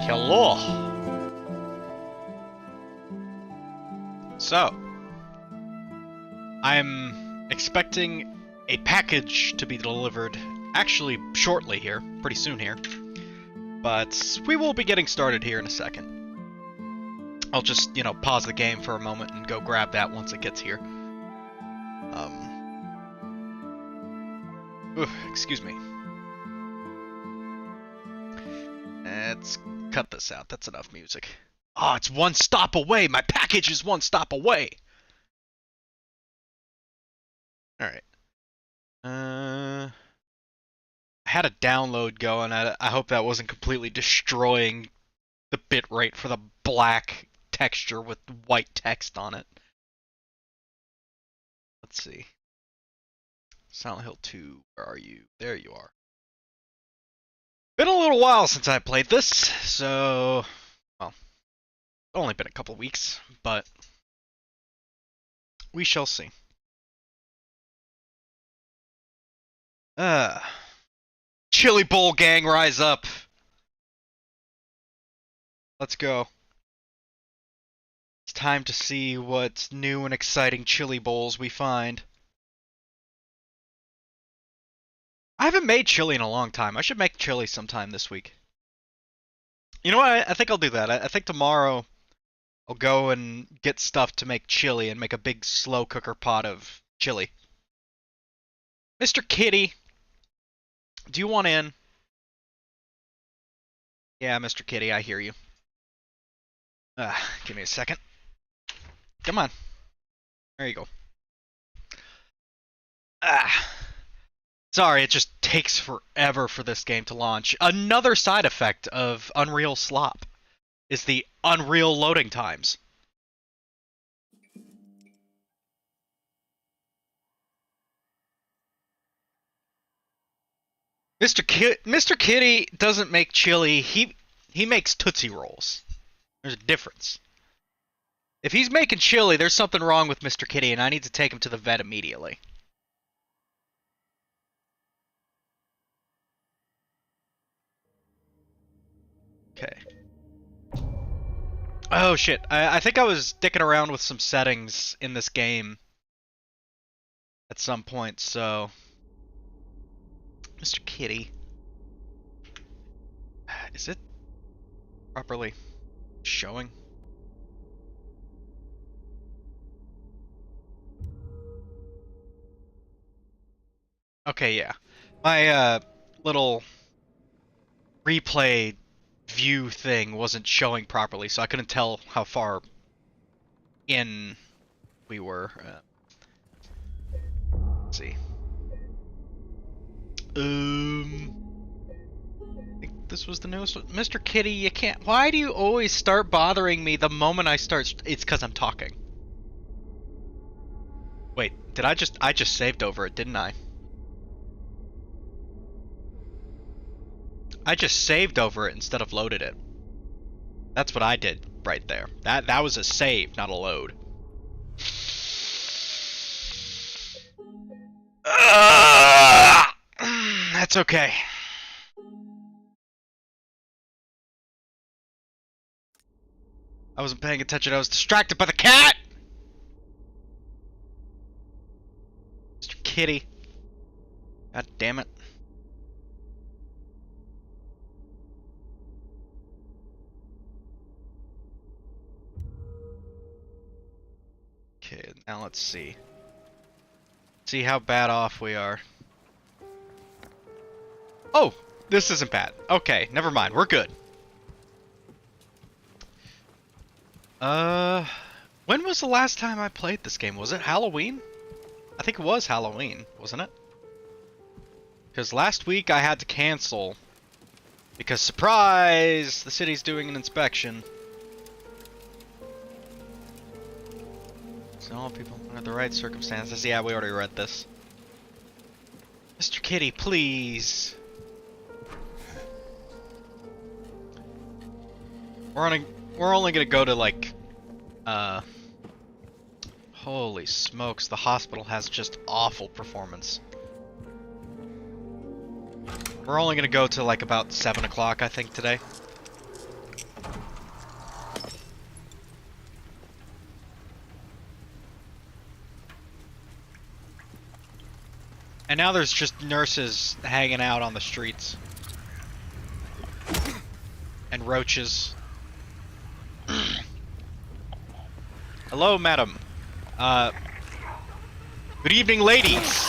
Hello. So, I'm expecting a package to be delivered actually shortly here, pretty soon here. But we will be getting started here in a second. I'll just, pause the game for a moment and go grab that once it gets here. Excuse me. Let's cut this out. That's enough music. Oh, it's one stop away! My package is one stop away! Alright. I had a download going. I hope that wasn't completely destroying the bitrate for the black texture with white text on it. Let's see. Silent Hill 2, where are you? There you are. Been a little while since I played this, so... well, only been a couple weeks, but... we shall see. Chili Bowl gang, rise up! Let's go. It's time to see what new and exciting chili bowls we find. I haven't made chili in a long time. I should make chili sometime this week. You know what? I think I'll do that. I think tomorrow I'll go and get stuff to make chili and make a big slow cooker pot of chili. Mr. Kitty, do you want in? Yeah, Mr. Kitty, I hear you. Give me a second. Come on. There you go. Sorry, it just takes forever for this game to launch. Another side effect of Unreal Slop is the Unreal loading times. Mr. Kitty doesn't make chili, he makes Tootsie Rolls. There's a difference. If he's making chili, there's something wrong with Mr. Kitty, and I need to take him to the vet immediately. Okay. Oh shit, I think I was dicking around with some settings in this game at some point, so... Mr. Kitty. Is it properly showing? Okay, yeah. My little replay view thing wasn't showing properly, so I couldn't tell how far in we were. Let's see. I think this was the newest one. Mr. Kitty, you can't... why do you always start bothering me the moment I start... it's because I'm talking. Wait, did I just saved over it, didn't I? I just saved over it instead of loaded it. That's what I did right there. That was a save, not a load. That's okay. I wasn't paying attention, I was distracted by the cat! Mr. Kitty. God damn it. Okay, now let's see. See how bad off we are. Oh! This isn't bad. Okay, never mind. We're good. When was the last time I played this game? Was it Halloween? I think it was Halloween, wasn't it? Because last week I had to cancel. Because, surprise! The city's doing an inspection. So all people under the right circumstances. Yeah, we already read this. Mr. Kitty, please. We're only gonna go to like, holy smokes, the hospital has just awful performance. We're only gonna go to like about 7 o'clock, I think, today. And now there's just nurses hanging out on the streets. And roaches. Hello, madam. Good evening, ladies.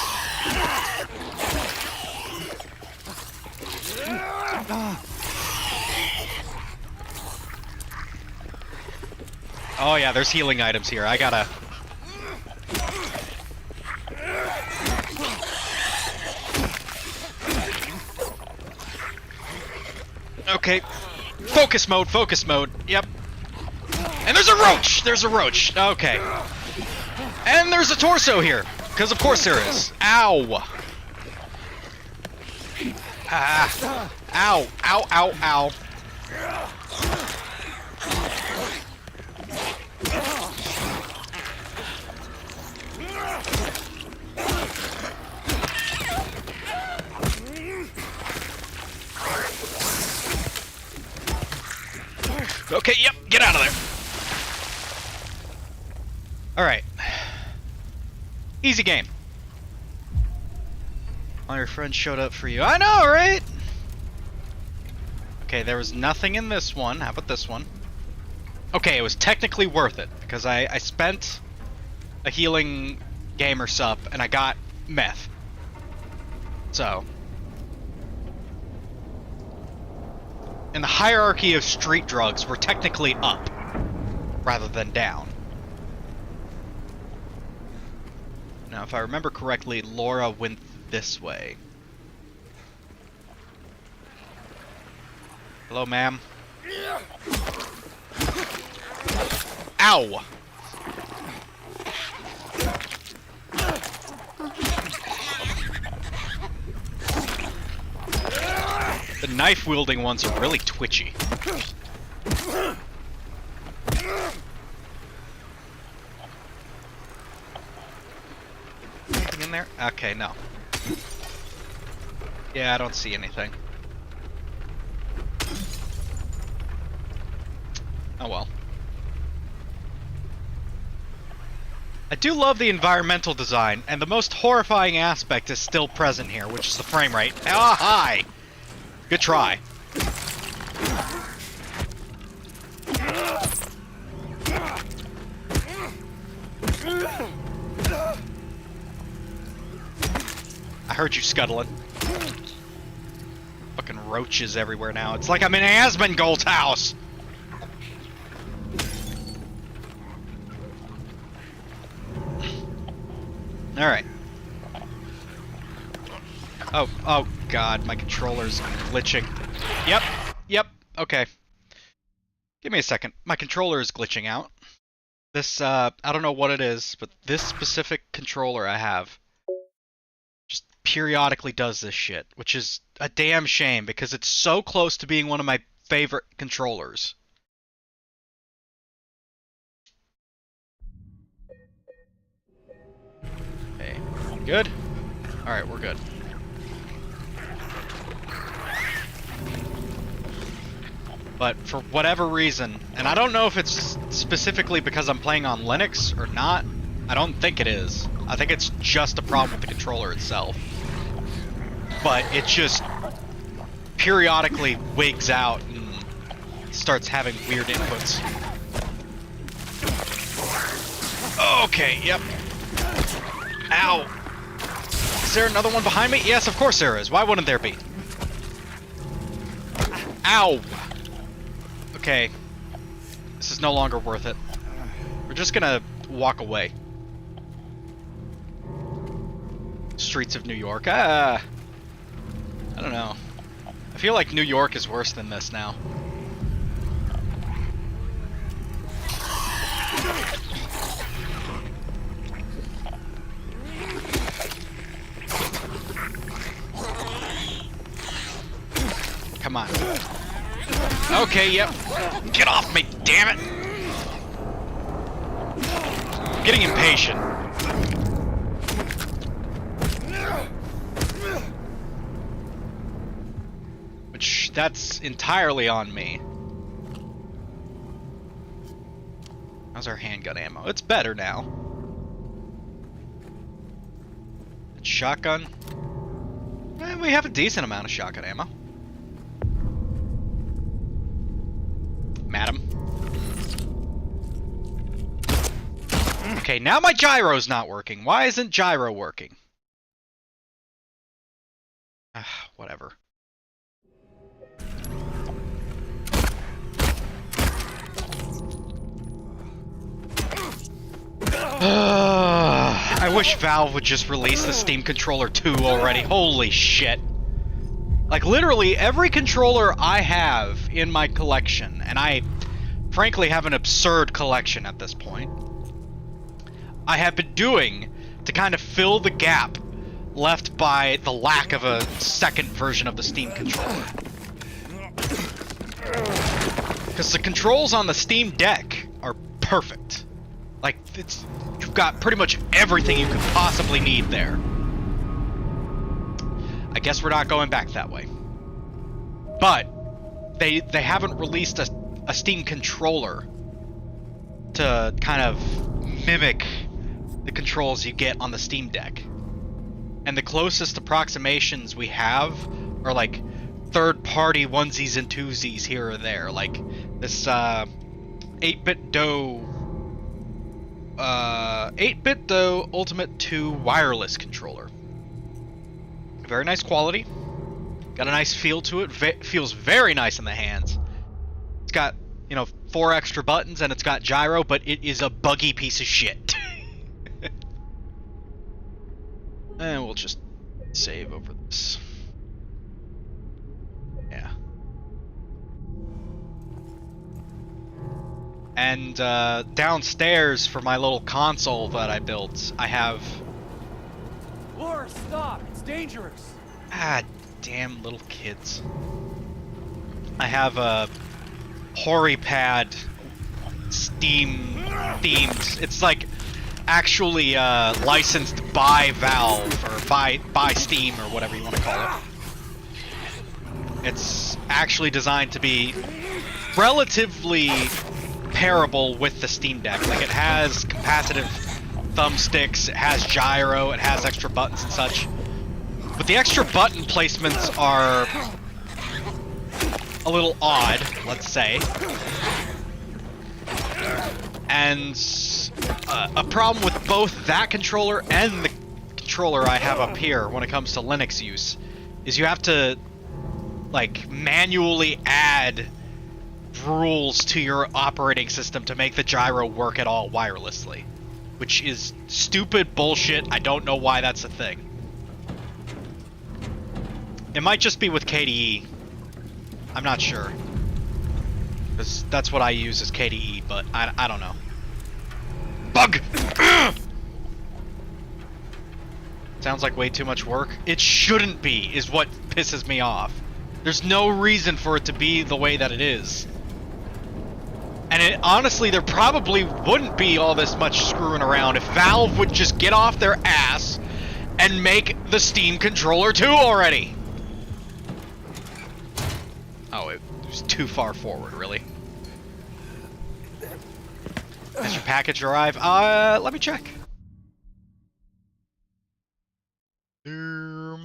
Oh yeah, there's healing items here. I gotta... Okay. Focus mode, focus mode. Yep. And there's a roach! There's a roach. Okay. And there's a torso here. Because of course there is. Ow. Ah. Ow. Ow, ow, ow. Okay, yep, get out of there. Alright. Easy game. All your friends showed up for you. I know, right? Okay, there was nothing in this one. How about this one? Okay, it was technically worth it, because I spent a healing gamer sup, and I got meth. So... in the hierarchy of street drugs, we're technically up, rather than down. Now, if I remember correctly, Laura went this way. Hello, ma'am. Ow! The knife-wielding ones are really twitchy. Anything in there? Okay, no. Yeah, I don't see anything. Oh well. I do love the environmental design, and the most horrifying aspect is still present here, which is the frame rate. Ah, hi! Good try. I heard you scuttling. Fucking roaches everywhere now. It's like I'm in Asmongold's house! Alright. Oh god, my controller's glitching. Yep, okay. Give me a second. My controller is glitching out. This, I don't know what it is, but this specific controller I have just periodically does this shit, which is a damn shame because it's so close to being one of my favorite controllers. Hey, good? Alright, we're good. But for whatever reason, and I don't know if it's specifically because I'm playing on Linux or not, I don't think it is. I think it's just a problem with the controller itself. But it just periodically wigs out and starts having weird inputs. Okay, yep. Ow! Is there another one behind me? Yes, of course there is. Why wouldn't there be? Ow! Okay. This is no longer worth it. We're just gonna walk away. Streets of New York. I don't know. I feel like New York is worse than this now. Come on. Okay, yep. Get off me, damn it! I'm getting impatient. Which, that's entirely on me. How's our handgun ammo? It's better now. Shotgun. We have a decent amount of shotgun ammo. Madam. Okay, now my gyro's not working. Why isn't gyro working? Whatever. I wish Valve would just release the Steam Controller 2 already. Holy shit. Like, literally, every controller I have in my collection, and I frankly have an absurd collection at this point, I have been doing to kind of fill the gap left by the lack of a second version of the Steam controller. Because the controls on the Steam Deck are perfect. Like, you've got pretty much everything you could possibly need there. I guess we're not going back that way. But they haven't released a Steam controller to kind of mimic the controls you get on the Steam Deck. And the closest approximations we have are like third-party onesies and twosies here or there. Like this 8-bit Do 8-bit Do Ultimate 2 wireless controller. Very nice quality. Got a nice feel to it. Feels very nice in the hands. It's got, you know, 4 extra buttons and it's got gyro, but it is a buggy piece of shit. And we'll just save over this. Yeah. And downstairs for my little console that I built, I have... Laura, stop! It's dangerous! Ah, damn little kids. I have a HoriPad Steam themed. It's like actually licensed by Valve or by Steam or whatever you want to call it. It's actually designed to be relatively pairable with the Steam Deck. Like, it has capacitive thumbsticks, it has gyro, it has extra buttons and such. But the extra button placements are a little odd, let's say. And a problem with both that controller and the controller I have up here when it comes to Linux use is you have to, like, manually add rules to your operating system to make the gyro work at all wirelessly, which is stupid bullshit. I don't know why that's a thing. It might just be with KDE. I'm not sure. That's what I use as KDE, but I don't know. Bug! Sounds like way too much work. It shouldn't be, is what pisses me off. There's no reason for it to be the way that it is. And honestly, there probably wouldn't be all this much screwing around if Valve would just get off their ass and make the Steam Controller 2 already. Oh, it was too far forward, really. Has your package arrive? Let me check. Here.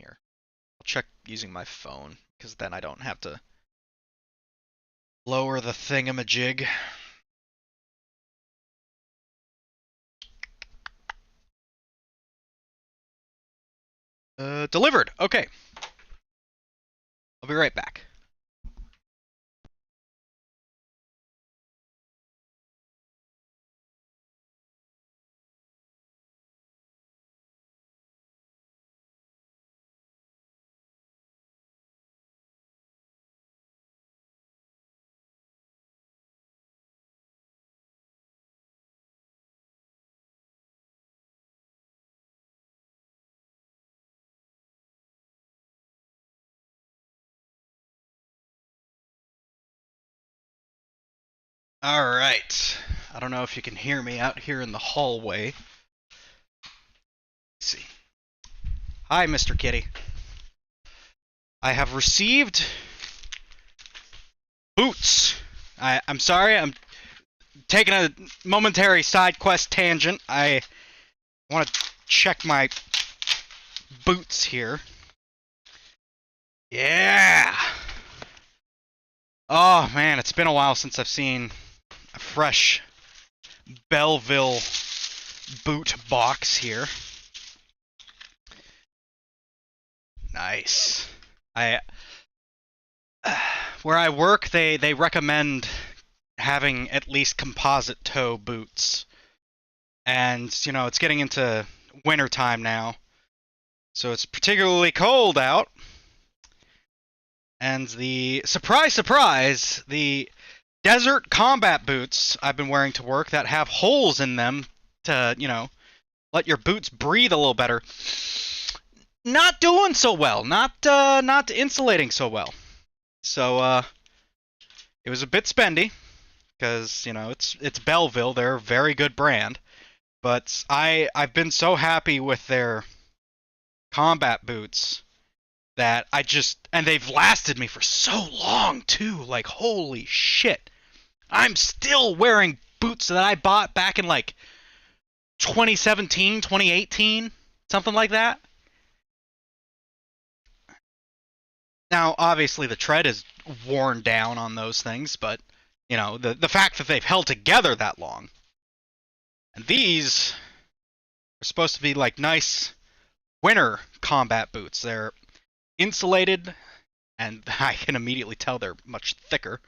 I'll check using my phone, because then I don't have to lower the thingamajig. Delivered. Okay. I'll be right back. Alright. I don't know if you can hear me out here in the hallway. Let's see. Hi, Mr. Kitty. I have received boots. I'm sorry, I'm taking a momentary side quest tangent. I want to check my boots here. Yeah! Oh man, it's been a while since I've seen a fresh Belleville boot box here. Nice. Where I work, they recommend having at least composite toe boots. And, you know, it's getting into winter time now. So it's particularly cold out. And the surprise, surprise, the desert combat boots I've been wearing to work that have holes in them to, you know, let your boots breathe a little better. Not doing so well. Not insulating so well. So it was a bit spendy because, you know, it's Belleville. They're a very good brand. But I've been so happy with their combat boots that and they've lasted me for so long too. Like, holy shit. I'm still wearing boots that I bought back in like 2017, 2018, something like that. Now, obviously the tread is worn down on those things, but, you know, the fact that they've held together that long. And these are supposed to be like nice winter combat boots. They're insulated, and I can immediately tell they're much thicker.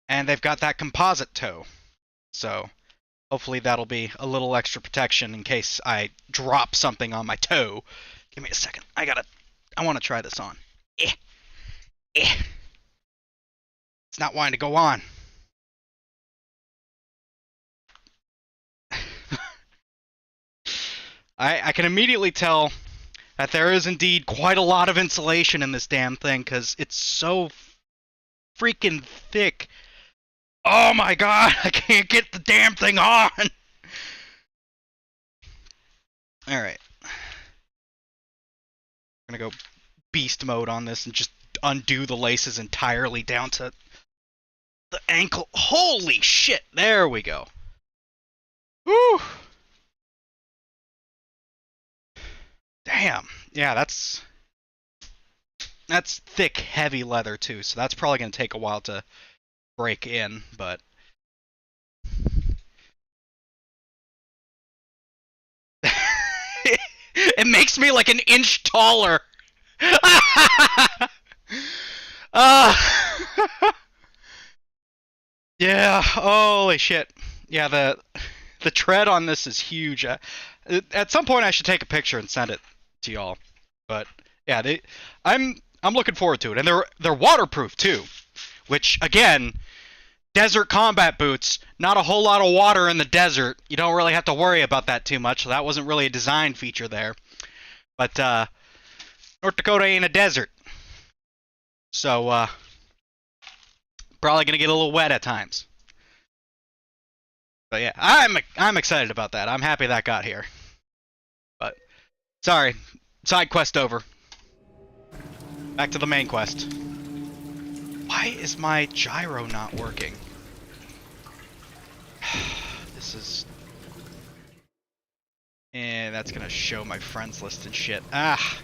And they've got that composite toe. So hopefully that'll be a little extra protection in case I drop something on my toe. Give me a second. I want to try this on. It's not wanting to go on. I can immediately tell that there is indeed quite a lot of insulation in this damn thing, because it's so freaking thick. Oh my god, I can't get the damn thing on! Alright. I'm gonna go beast mode on this and just undo the laces entirely down to the ankle. Holy shit, there we go. Woo! Damn. Yeah, that's thick, heavy leather too, so that's probably going to take a while to break in, but it makes me like an inch taller. Yeah, holy shit. Yeah, the tread on this is huge. At some point I should take a picture and send it to y'all. But yeah, I'm looking forward to it. And they're waterproof too, which again, desert combat boots, not a whole lot of water in the desert. You don't really have to worry about that too much. So that wasn't really a design feature there. But North Dakota ain't a desert. So probably going to get a little wet at times. But yeah, I'm excited about that. I'm happy that got here. But sorry, side quest over. Back to the main quest. Why is my gyro not working? This is... And that's gonna show my friends list and shit. Ah!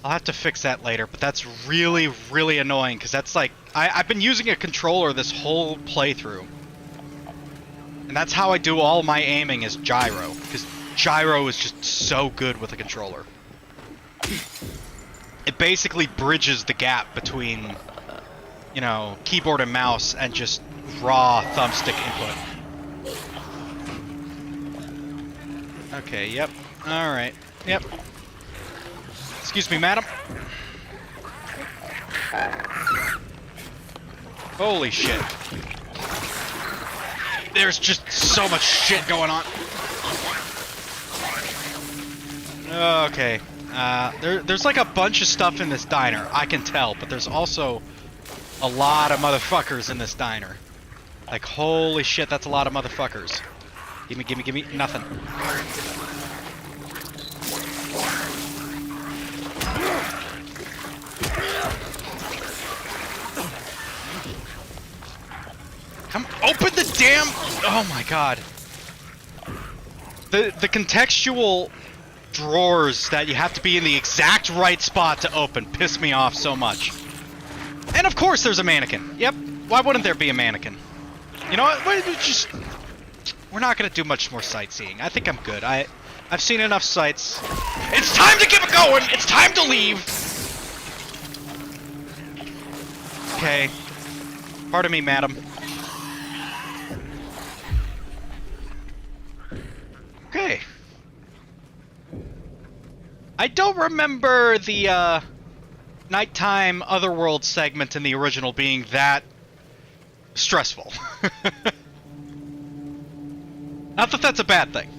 I'll have to fix that later, but that's really, really annoying, because that's like... I've been using a controller this whole playthrough. And that's how I do all my aiming is gyro, because gyro is just so good with a controller. It basically bridges the gap between, you know, keyboard and mouse and just raw thumbstick input. Okay, yep. Alright, yep. Excuse me, madam. Holy shit. There's just so much shit going on. Okay. There's like a bunch of stuff in this diner, I can tell, but there's also a lot of motherfuckers in this diner. Like, holy shit, that's a lot of motherfuckers. Gimme, nothing. Come, open the damn... Oh my god. The contextual drawers that you have to be in the exact right spot to open piss me off so much. And of course there's a mannequin. Yep. Why wouldn't there be a mannequin? You know what? We're not gonna do much more sightseeing. I think I'm good. I've seen enough sights. It's time to get it going! It's time to leave! Okay. Pardon me, madam. Okay. I don't remember the, nighttime Otherworld segment in the original being that stressful. Not that that's a bad thing.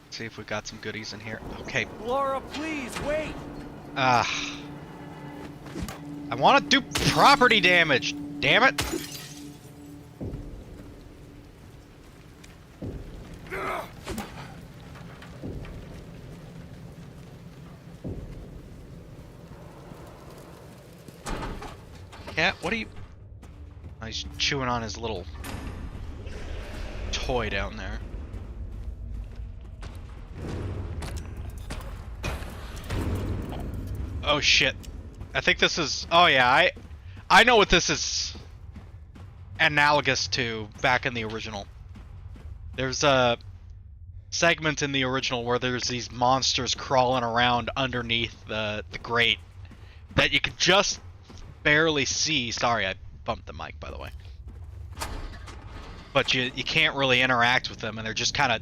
See if we got some goodies in here. Okay. Laura, please, wait! I want to do property damage. Damn it. Cat, what are you... Oh, he's chewing on his little toy down there. Oh shit. I think this is... Oh yeah, I know what this is analogous to back in the original. There's a segment in the original where there's these monsters crawling around underneath the grate that you could just barely see. Sorry, I bumped the mic, by the way. But you can't really interact with them, and they're just kind of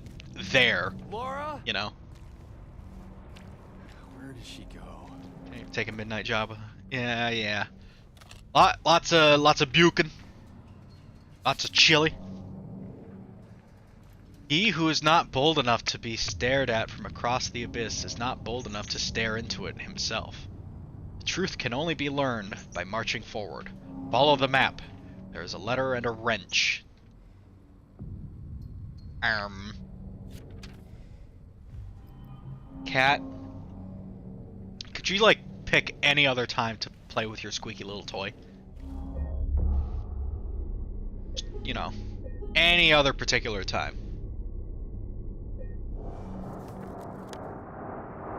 there. Laura? You know. Where did she go? Can you take a midnight job? Yeah. Lots of bucking. Lots of chili. He who is not bold enough to be stared at from across the abyss is not bold enough to stare into it himself. The truth can only be learned by marching forward. Follow the map. There is a letter and a wrench. Cat, could you, like, pick any other time to play with your squeaky little toy? You know, any other particular time.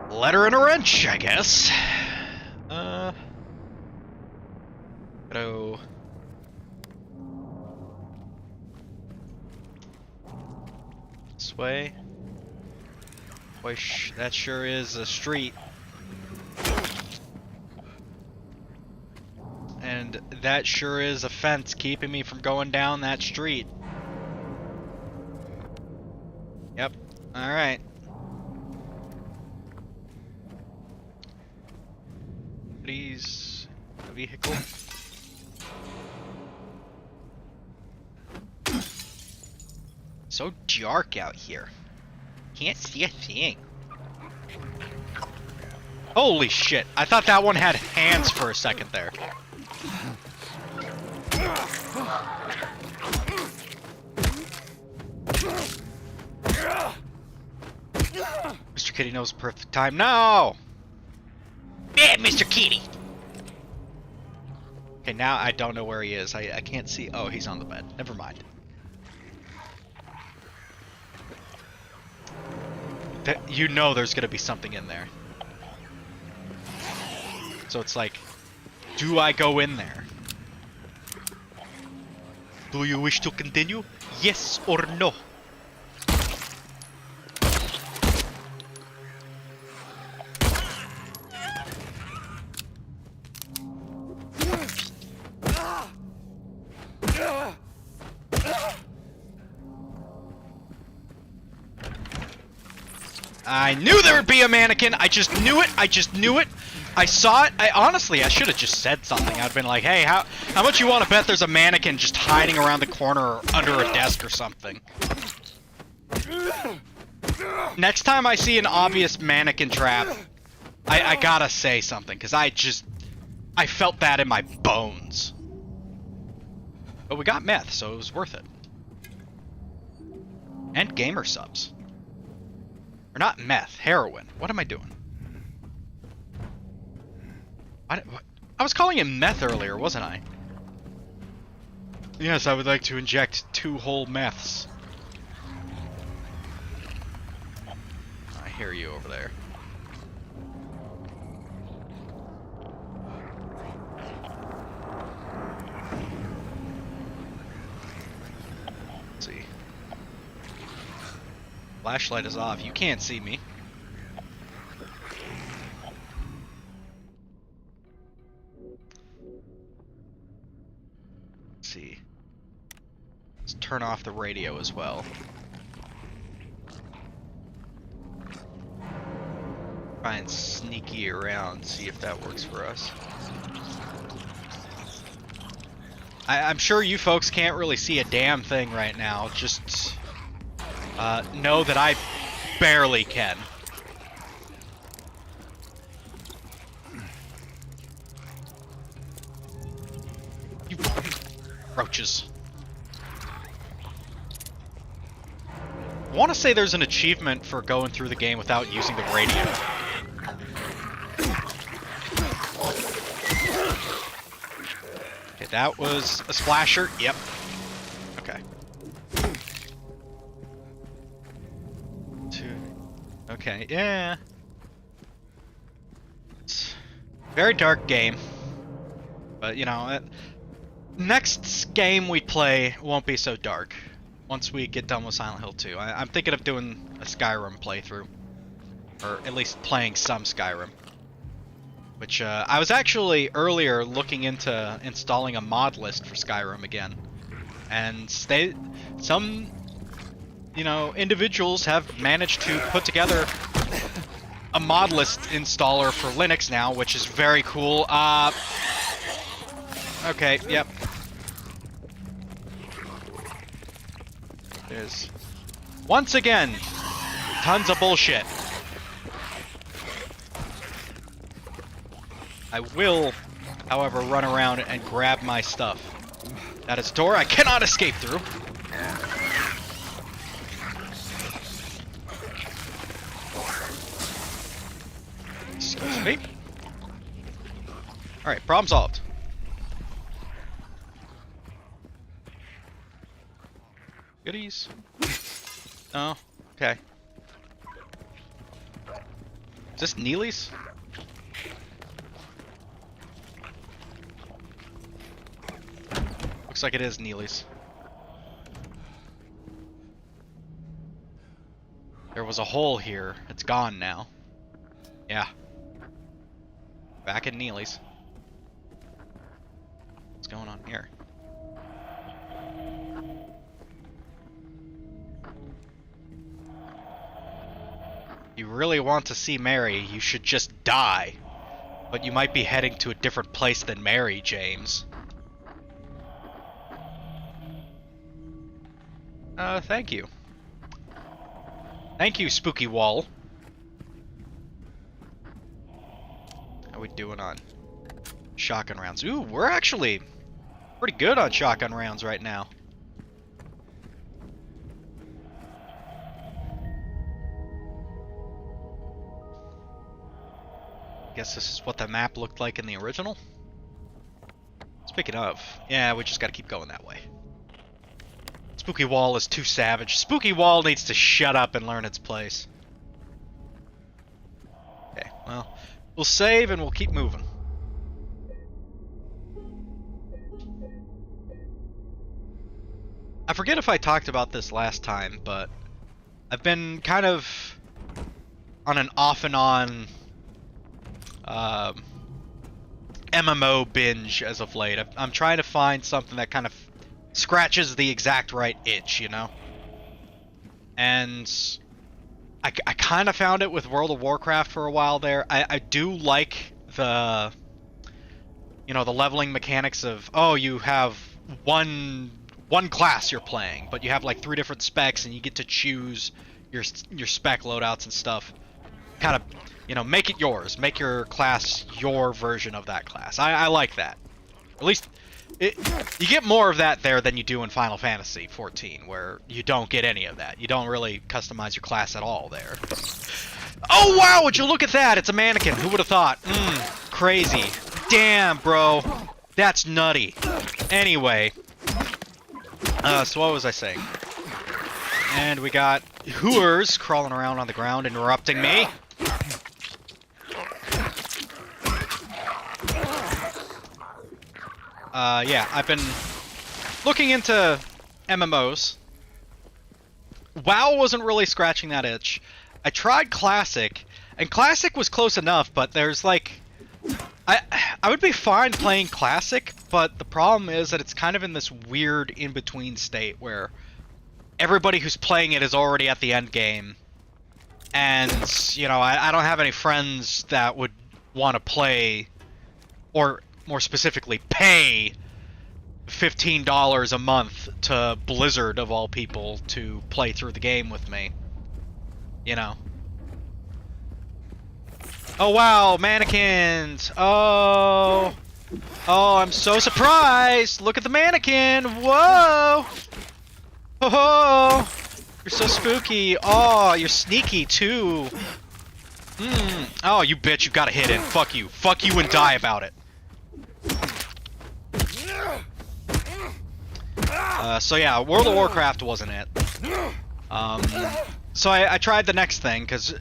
Letter and a wrench, I guess. Go. This way. Boy, that sure is a street. And that sure is a fence keeping me from going down that street. Yep. Alright. Please. A vehicle. So dark out here. Can't see a thing. Holy shit. I thought that one had hands for a second there. Mr. Kitty knows the perfect time. No! Yeah, Mr. Kitty! Okay, now I don't know where he is. I can't see. Oh, he's on the bed. Never mind. You know there's gonna be something in there. So it's like, do I go in there? Do you wish to continue? Yes or no? I knew there would be a mannequin. I just knew it. I saw it. I should have just said something. I'd been like, hey, how much you want to bet there's a mannequin just hiding around the corner or under a desk or something? Next time I see an obvious mannequin trap, I gotta say something, because I felt that in my bones. But we got meth, so it was worth it. And gamer subs. Or not meth, heroin. What am I doing? I was calling it meth earlier, wasn't I? Yes, I would like to inject 2 whole meths. I hear you over there. Let's see. Flashlight is off. You can't see me. Let's see. Let's turn off the radio as well. Try and sneaky around, see if that works for us. I'm sure you folks can't really see a damn thing right now. Just know that I barely can. You roaches. I want to say there's an achievement for going through the game without using the radio. Okay, that was a splasher. Yep. Okay. Okay, yeah. It's a very dark game. But, you know, next game we play won't be so dark. Once we get done with Silent Hill 2. I'm thinking of doing a Skyrim playthrough. Or at least playing some Skyrim. Which, I was actually earlier looking into installing a mod list for Skyrim again. And some, you know, individuals have managed to put together a mod list installer for Linux now, which is very cool. Okay, yep. There's, once again, tons of bullshit. I will, however, run around and grab my stuff. That is a door I cannot escape through. Excuse me. Alright, problem solved. Goodies? Oh, okay. Is this Neely's? Looks like it is Neely's. There was a hole here. It's gone now. Yeah. Back in Neely's. What's going on here? You really want to see Mary, you should just die. But you might be heading to a different place than Mary, James. Thank you. Thank you, Spooky Wall. How we doing on shotgun rounds? Ooh, we're actually pretty good on shotgun rounds right now. Guess this is what the map looked like in the original. Speaking of, yeah, we just gotta keep going that way. Spooky Wall is too savage. Spooky Wall needs to shut up and learn its place. Okay, well, we'll save and we'll keep moving. I forget if I talked about this last time, but I've been kind of on an off and on MMO binge as of late. I'm trying to find something that kind of scratches the exact right itch, you know? And I kind of found it with World of Warcraft for a while there. I do like the, you know, the leveling mechanics of, oh, you have one class you're playing, but you have like 3 different specs and you get to choose your spec loadouts and stuff. Kind of, you know, make it yours. Make your class your version of that class. I like that. At least you get more of that there than you do in Final Fantasy XIV, where you don't get any of that. You don't really customize your class at all there. Oh wow, would you look at that? It's a mannequin. Who would have thought? Crazy. Damn, bro. That's nutty. Anyway, So what was I saying? And we got hooers crawling around on the ground, interrupting me. Yeah, I've been looking into MMOs. WoW wasn't really scratching that itch. I tried Classic, and Classic was close enough, but there's like... I would be fine playing Classic, but the problem is that it's kind of in this weird in-between state where everybody who's playing it is already at the end game. And, you know, I don't have any friends that would want to play, or more specifically, pay $15 a month to Blizzard, of all people, to play through the game with me. You know. Oh wow, mannequins! Oh! Oh, I'm so surprised! Look at the mannequin! Whoa! Oh! You're so spooky! Oh, you're sneaky too! Oh, you bitch, you got a hit in. Fuck you. Fuck you and die about it. So yeah, World of Warcraft wasn't it. So I tried the next thing, because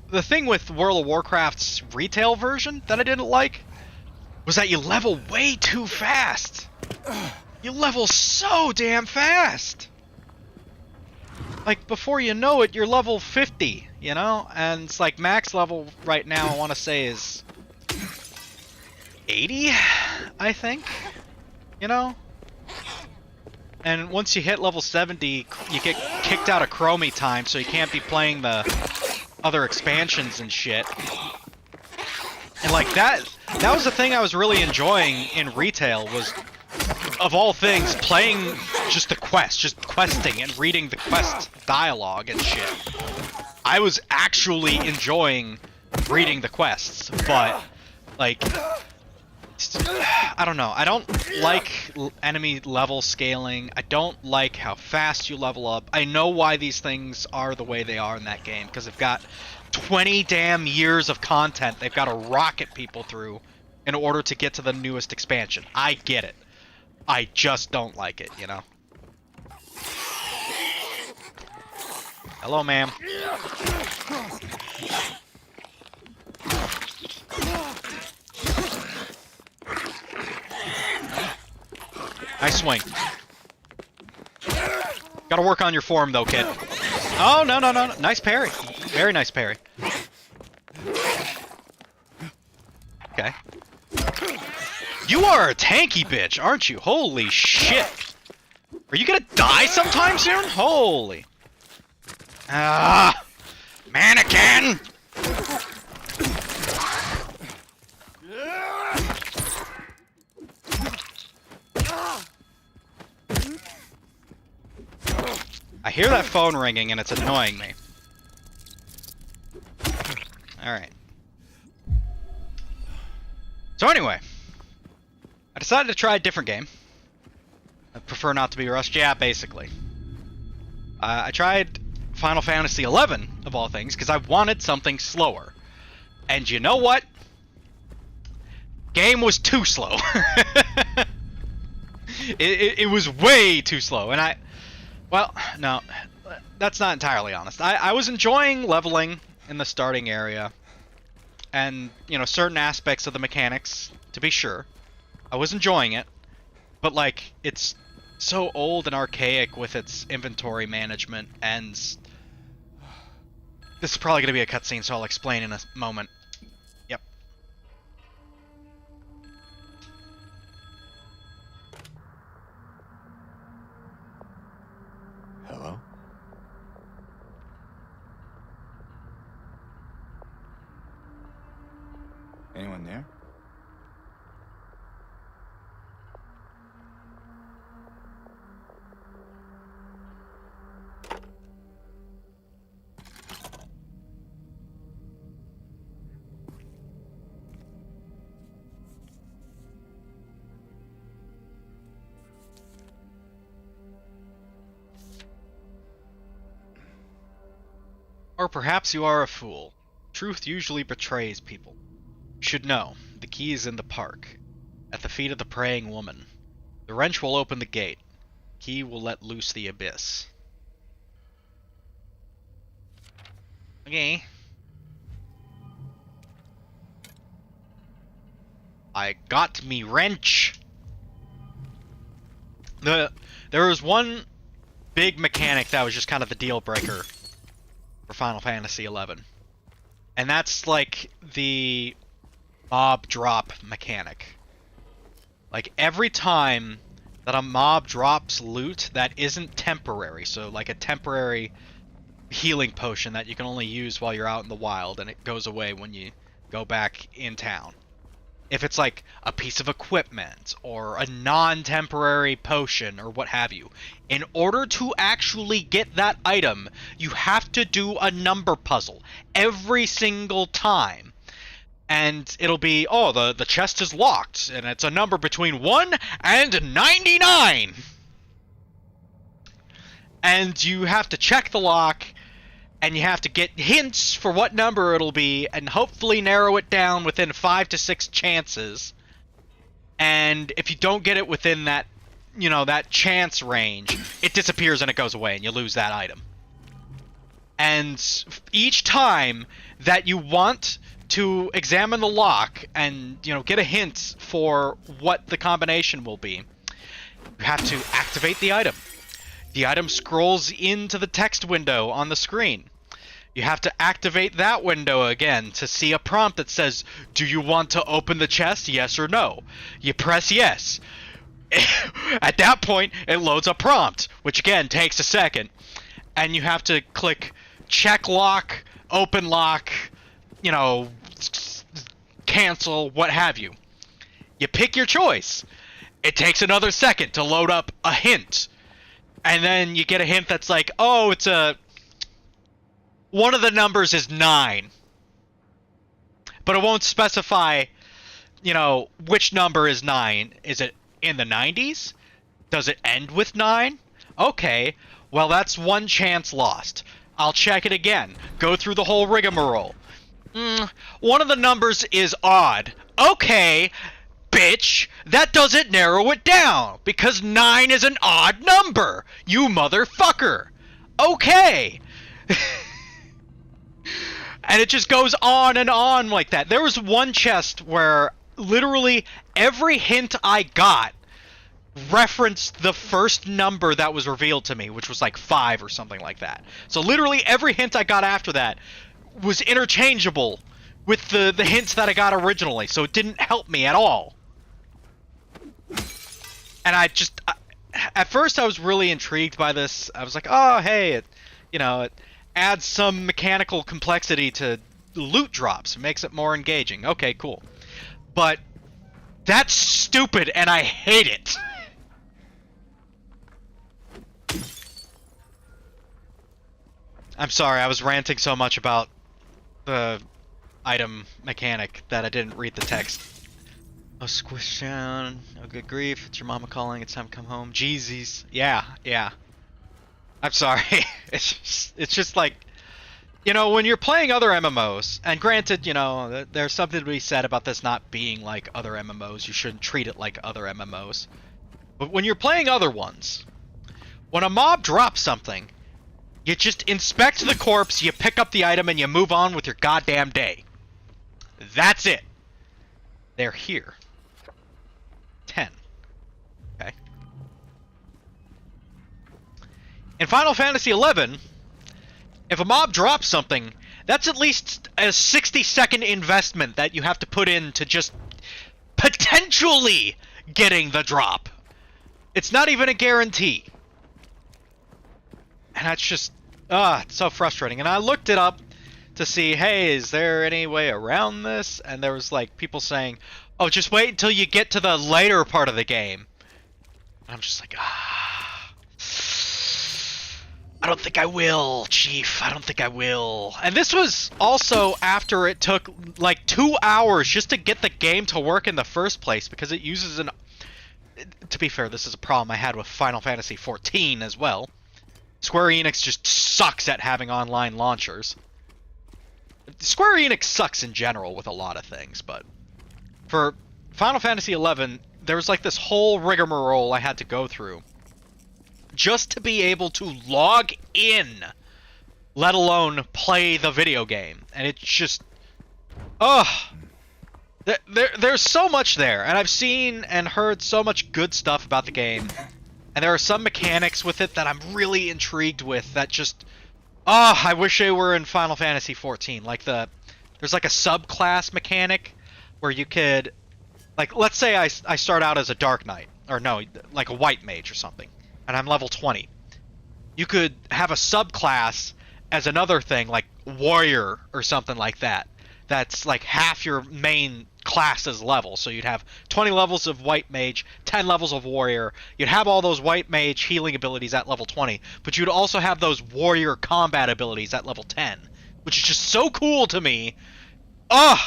the thing with World of Warcraft's retail version that I didn't like was that you level way too fast. You level so damn fast. Like, before you know it, you're level 50, you know? And it's like, max level right now, I want to say, is 80, I think? You know? And once you hit level 70, you get kicked out of Chromie time, so you can't be playing the other expansions and shit. And like, that was the thing I was really enjoying in retail, was, of all things, playing just the quest, just questing and reading the quest dialogue and shit. I was actually enjoying reading the quests, but, like, I don't know. I don't like enemy level scaling. I don't like how fast you level up. I know why these things are the way they are in that game, because they've got 20 damn years of content they've got to rocket people through in order to get to the newest expansion. I get it. I just don't like it, you know? Hello, ma'am. Nice swing. Gotta work on your form, though, kid. Oh, no, no, no. Nice parry. Very nice parry. Okay. You are a tanky bitch, aren't you? Holy shit. Are you gonna die sometime soon? Holy. Ah! Mannequin! I hear that phone ringing and it's annoying me. Alright. So anyway, I decided to try a different game. I prefer not to be rushed. Yeah, basically. I tried Final Fantasy XI, of all things, because I wanted something slower. And you know what? Game was too slow. It was way too slow, and well, no, that's not entirely honest. I was enjoying leveling in the starting area, and, you know, certain aspects of the mechanics, to be sure. I was enjoying it, but, like, it's so old and archaic with its inventory management, and this is probably going to be a cutscene, so I'll explain in a moment. Yep. Hello? Anyone there? Or perhaps you are a fool. Truth usually betrays people. You should know, the key is in the park, at the feet of the praying woman. The wrench will open the gate. Key will let loose the abyss. Okay. I got me wrench. There was one big mechanic that was just kind of the deal breaker for Final Fantasy XI. And that's like the mob drop mechanic. Like every time that a mob drops loot that isn't temporary, so like a temporary healing potion that you can only use while you're out in the wild and it goes away when you go back in town. If it's like a piece of equipment or a non-temporary potion or what have you, in order to actually get that item, you have to do a number puzzle every single time. And it'll be, oh, the chest is locked, and it's a number between 1 and 99! And you have to check the lock, and you have to get hints for what number it'll be, and hopefully narrow it down within 5 to 6 chances. And if you don't get it within that, you know, that chance range, it disappears and it goes away, and you lose that item. And each time that you want to examine the lock and, you know, get a hint for what the combination will be, you have to activate the item. The item scrolls into the text window on the screen. You have to activate that window again to see a prompt that says, do you want to open the chest, yes or no? You press yes. At that point, it loads a prompt, which again takes a second. And you have to click check lock, open lock, you know, cancel, what have you. You pick your choice. It takes another second to load up a hint. And then you get a hint that's like, oh, it's one of the numbers is 9. But it won't specify, you know, which number is 9. Is it in the 90s? Does it end with 9? Okay, well, that's one chance lost. I'll check it again. Go through the whole rigmarole. One of the numbers is odd. Okay, bitch, that doesn't narrow it down, because 9 is an odd number, you motherfucker. Okay. And it just goes on and on like that. There was one chest where literally every hint I got referenced the first number that was revealed to me, which was like 5 or something like that. So literally every hint I got after that was interchangeable with the hints that I got originally, so it didn't help me at all. And at first I was really intrigued by this. I was like, oh, hey, it adds some mechanical complexity to loot drops. It makes it more engaging. Okay, cool. But that's stupid, and I hate it. I'm sorry, I was ranting so much about the item mechanic that I didn't read the text. Oh, squish down. Oh, good grief. It's your mama calling. It's time to come home. Jeezies. Yeah. I'm sorry. It's just like, you know, when you're playing other MMOs, and granted, you know, there's something to be said about this not being like other MMOs. You shouldn't treat it like other MMOs. But when you're playing other ones, when a mob drops something, you just inspect the corpse, you pick up the item, and you move on with your goddamn day. That's it. They're here. 10. Okay. In Final Fantasy XI, if a mob drops something, that's at least a 60-second investment that you have to put in to just potentially getting the drop. It's not even a guarantee. And that's just, it's so frustrating. And I looked it up to see, hey, is there any way around this? And there was like people saying, oh, just wait until you get to the later part of the game. And I'm just like, I don't think I will, Chief. I don't think I will. And this was also after it took like 2 hours just to get the game to work in the first place, because it uses an... To be fair, this is a problem I had with Final Fantasy XIV as well. Square Enix just sucks at having online launchers. Square Enix sucks in general with a lot of things, but for Final Fantasy XI, there was like this whole rigmarole I had to go through just to be able to log in, let alone play the video game. And it's just, there's so much there, and I've seen and heard so much good stuff about the game, and there are some mechanics with it that I'm really intrigued with that just, I wish they were in Final Fantasy XIV. Like there's like a subclass mechanic where you could, like, let's say I start out as a Dark Knight, or no, like a White Mage or something, and I'm level 20. You could have a subclass as another thing, like Warrior or something like that. That's like half your main class's level. So you'd have 20 levels of White Mage, 10 levels of Warrior. You'd have all those White Mage healing abilities at level 20, but you'd also have those Warrior combat abilities at level 10, which is just so cool to me. Ugh!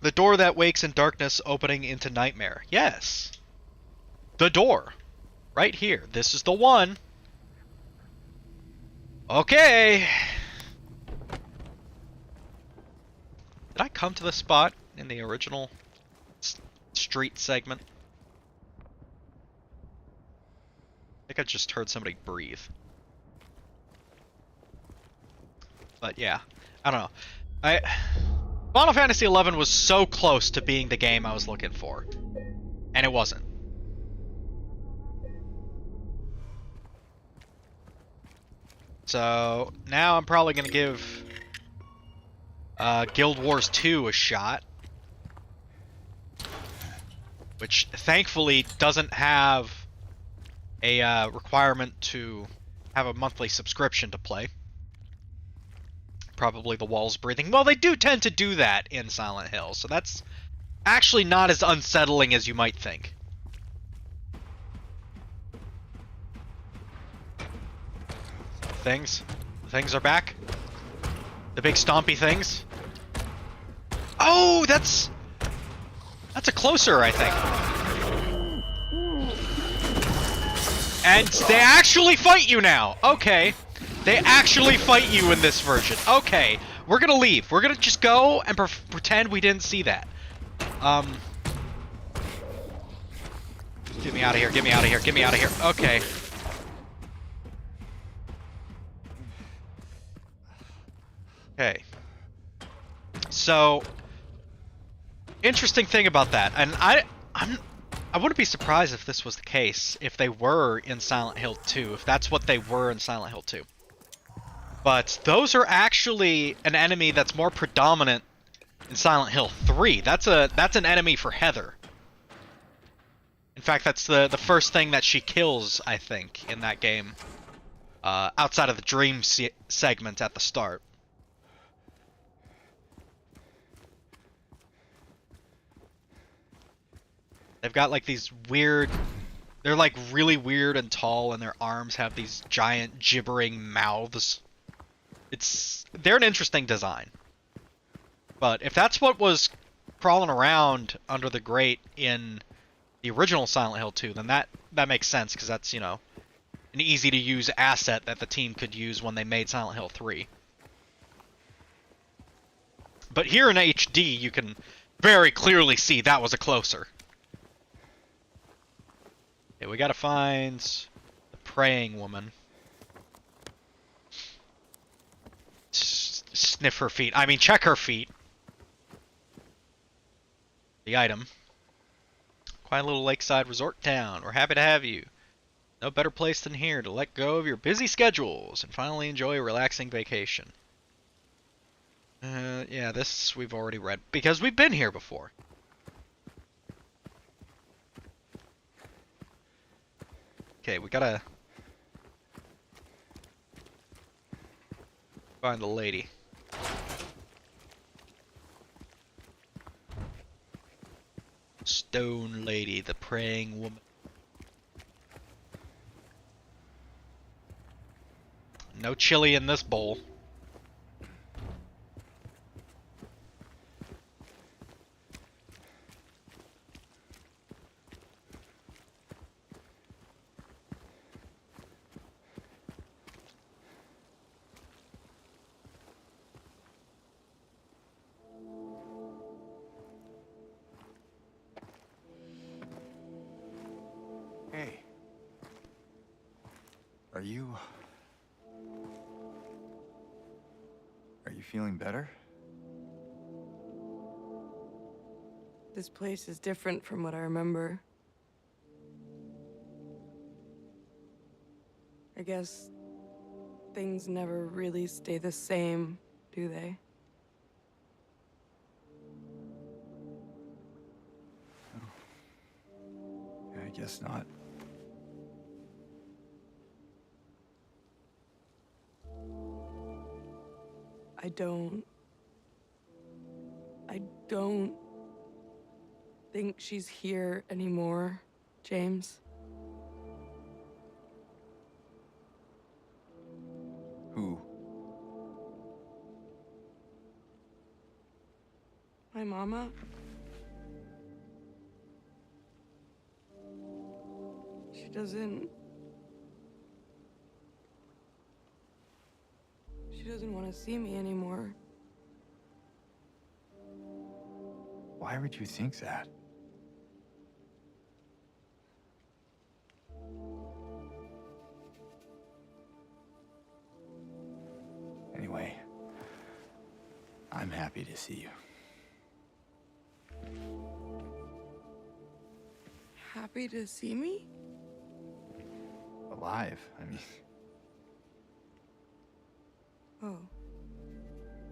The door that wakes in darkness opening into nightmare. Yes. The door. Right here. This is the one. Okay. Did I come to the spot in the original street segment? I think I just heard somebody breathe. But yeah, I don't know. Final Fantasy XI was so close to being the game I was looking for, and it wasn't. So now I'm probably gonna give Guild Wars 2 a shot, which thankfully doesn't have a requirement to have a monthly subscription to play. Probably the walls breathing. Well, they do tend to do that in Silent Hill, so that's actually not as unsettling as you might think. Things. The things are back. The big stompy things. Oh, that's a closer, I think. And they actually fight you now. Okay. They actually fight you in this version. Okay. We're gonna leave. We're gonna just go and pretend we didn't see that. Get me out of here. Get me out of here. Get me out of here. Okay. Okay. So, interesting thing about that, and I wouldn't be surprised if this was the case, if they were in Silent Hill 2, if that's what they were in Silent Hill 2. But those are actually an enemy that's more predominant in Silent Hill 3. That's an enemy for Heather. In fact, that's the first thing that she kills, I think, in that game, outside of the dream segment at the start. They've got like these weird, they're like really weird and tall, and their arms have these giant gibbering mouths. They're an interesting design. But if that's what was crawling around under the grate in the original Silent Hill 2, then that makes sense, because that's, you know, an easy to use asset that the team could use when they made Silent Hill 3. But here in HD, you can very clearly see that was a closer. Okay, we gotta find the praying woman. Sniff her feet. I mean, check her feet. The item. Quiet little lakeside resort town. We're happy to have you. No better place than here to let go of your busy schedules and finally enjoy a relaxing vacation. Yeah, this we've already read because we've been here before. Okay, we gotta find the lady. Stone lady, the praying woman. No chili in this bowl. Hey. you feeling better? This place is different from what I remember. I guess things never really stay the same, do they? Yeah, I guess not. I don't think she's here anymore, James. Who? My mama? She doesn't want to see me anymore. Why would you think that? Anyway, I'm happy to see you. Happy to see me? Alive, I mean. Oh.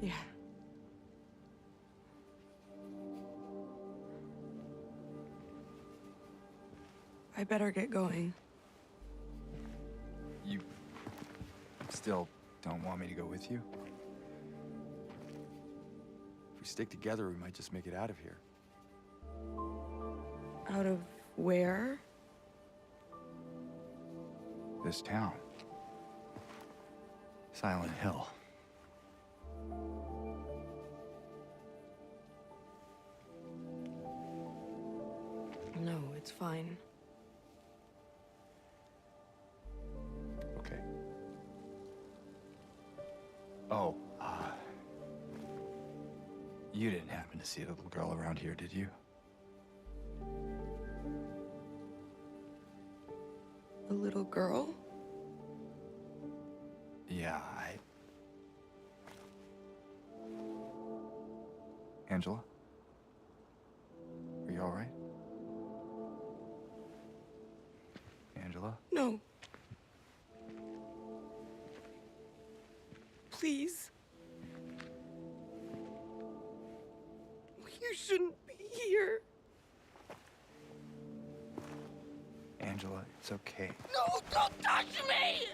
Yeah. I better get going. You still don't want me to go with you? If we stick together, we might just make it out of here. Out of where? This town. Silent Hill. No, it's fine. Okay. Oh, you didn't happen to see a little girl around here, did you? A little girl? Yeah, Angela? Are you all right? Angela? No. Please. You shouldn't be here. Angela, it's okay. No, don't touch me!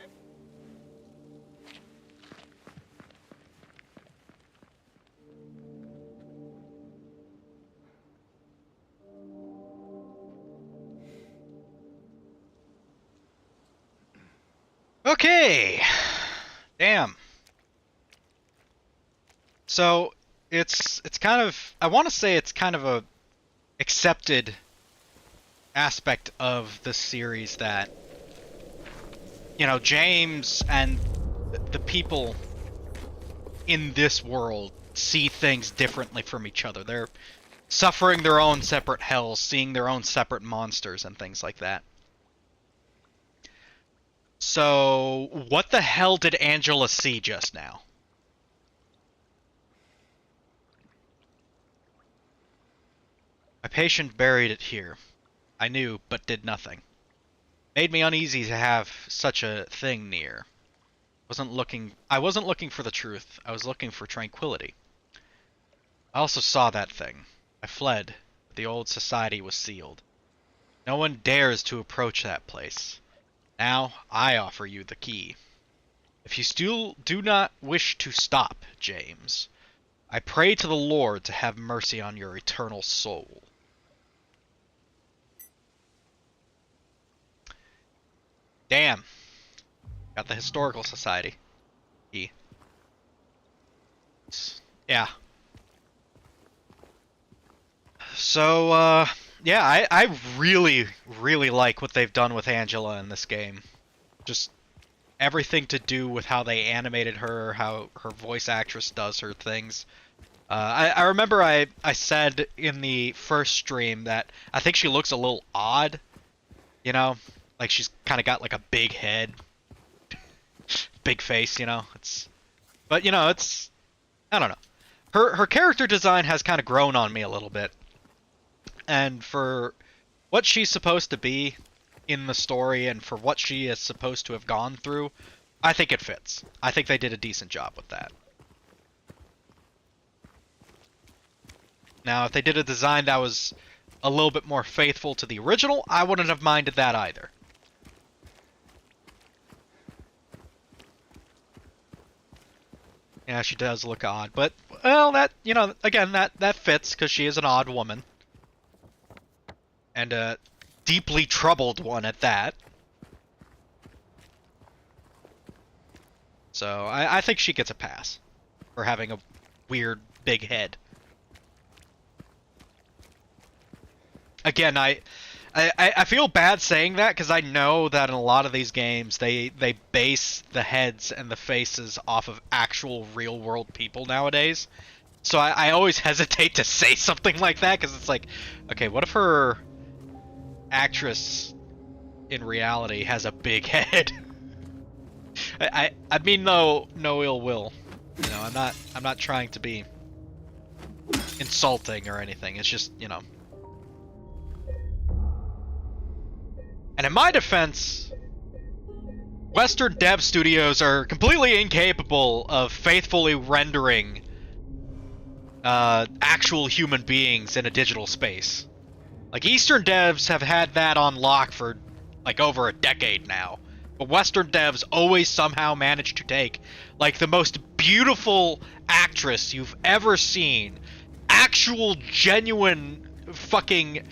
Okay. Damn. So it's kind of, I want to say it's kind of a accepted aspect of the series that, you know, James and the people in this world see things differently from each other. They're suffering their own separate hells, seeing their own separate monsters and things like that. So, what the hell did Angela see just now? My patient buried it here. I knew, but did nothing. Made me uneasy to have such a thing near. I wasn't looking for the truth. I was looking for tranquility. I also saw that thing. I fled. The old society was sealed. No one dares to approach that place. Now, I offer you the key. If you still do not wish to stop, James, I pray to the Lord to have mercy on your eternal soul. Damn. Got the Historical Society. Key. Yeah. So, yeah, I really, really like what they've done with Angela in this game. Just everything to do with how they animated her, how her voice actress does her things. I remember I said in the first stream that I think she looks a little odd. You know? Like she's kind of got like a big head. Big face, you know? But, you know, it's I don't know. Her character design has kind of grown on me a little bit. And for what she's supposed to be in the story and for what she is supposed to have gone through, I think it fits. I think they did a decent job with that. Now, if they did a design that was a little bit more faithful to the original, I wouldn't have minded that either. Yeah, she does look odd, but, well, that, you know, again, that fits, because she is an odd woman. And a deeply troubled one at that. So, I think she gets a pass for having a weird, big head. Again, I feel bad saying that because I know that in a lot of these games they base the heads and the faces off of actual real world people nowadays. So I always hesitate to say something like that because it's like, okay, what if her actress in reality has a big head? I mean no ill will. You know, I'm not trying to be insulting or anything. It's just, you know. And in my defense, Western dev studios are completely incapable of faithfully rendering actual human beings in a digital space. Like, Eastern devs have had that on lock for, like, over a decade now. But Western devs always somehow manage to take, like, the most beautiful actress you've ever seen, actual, genuine, fucking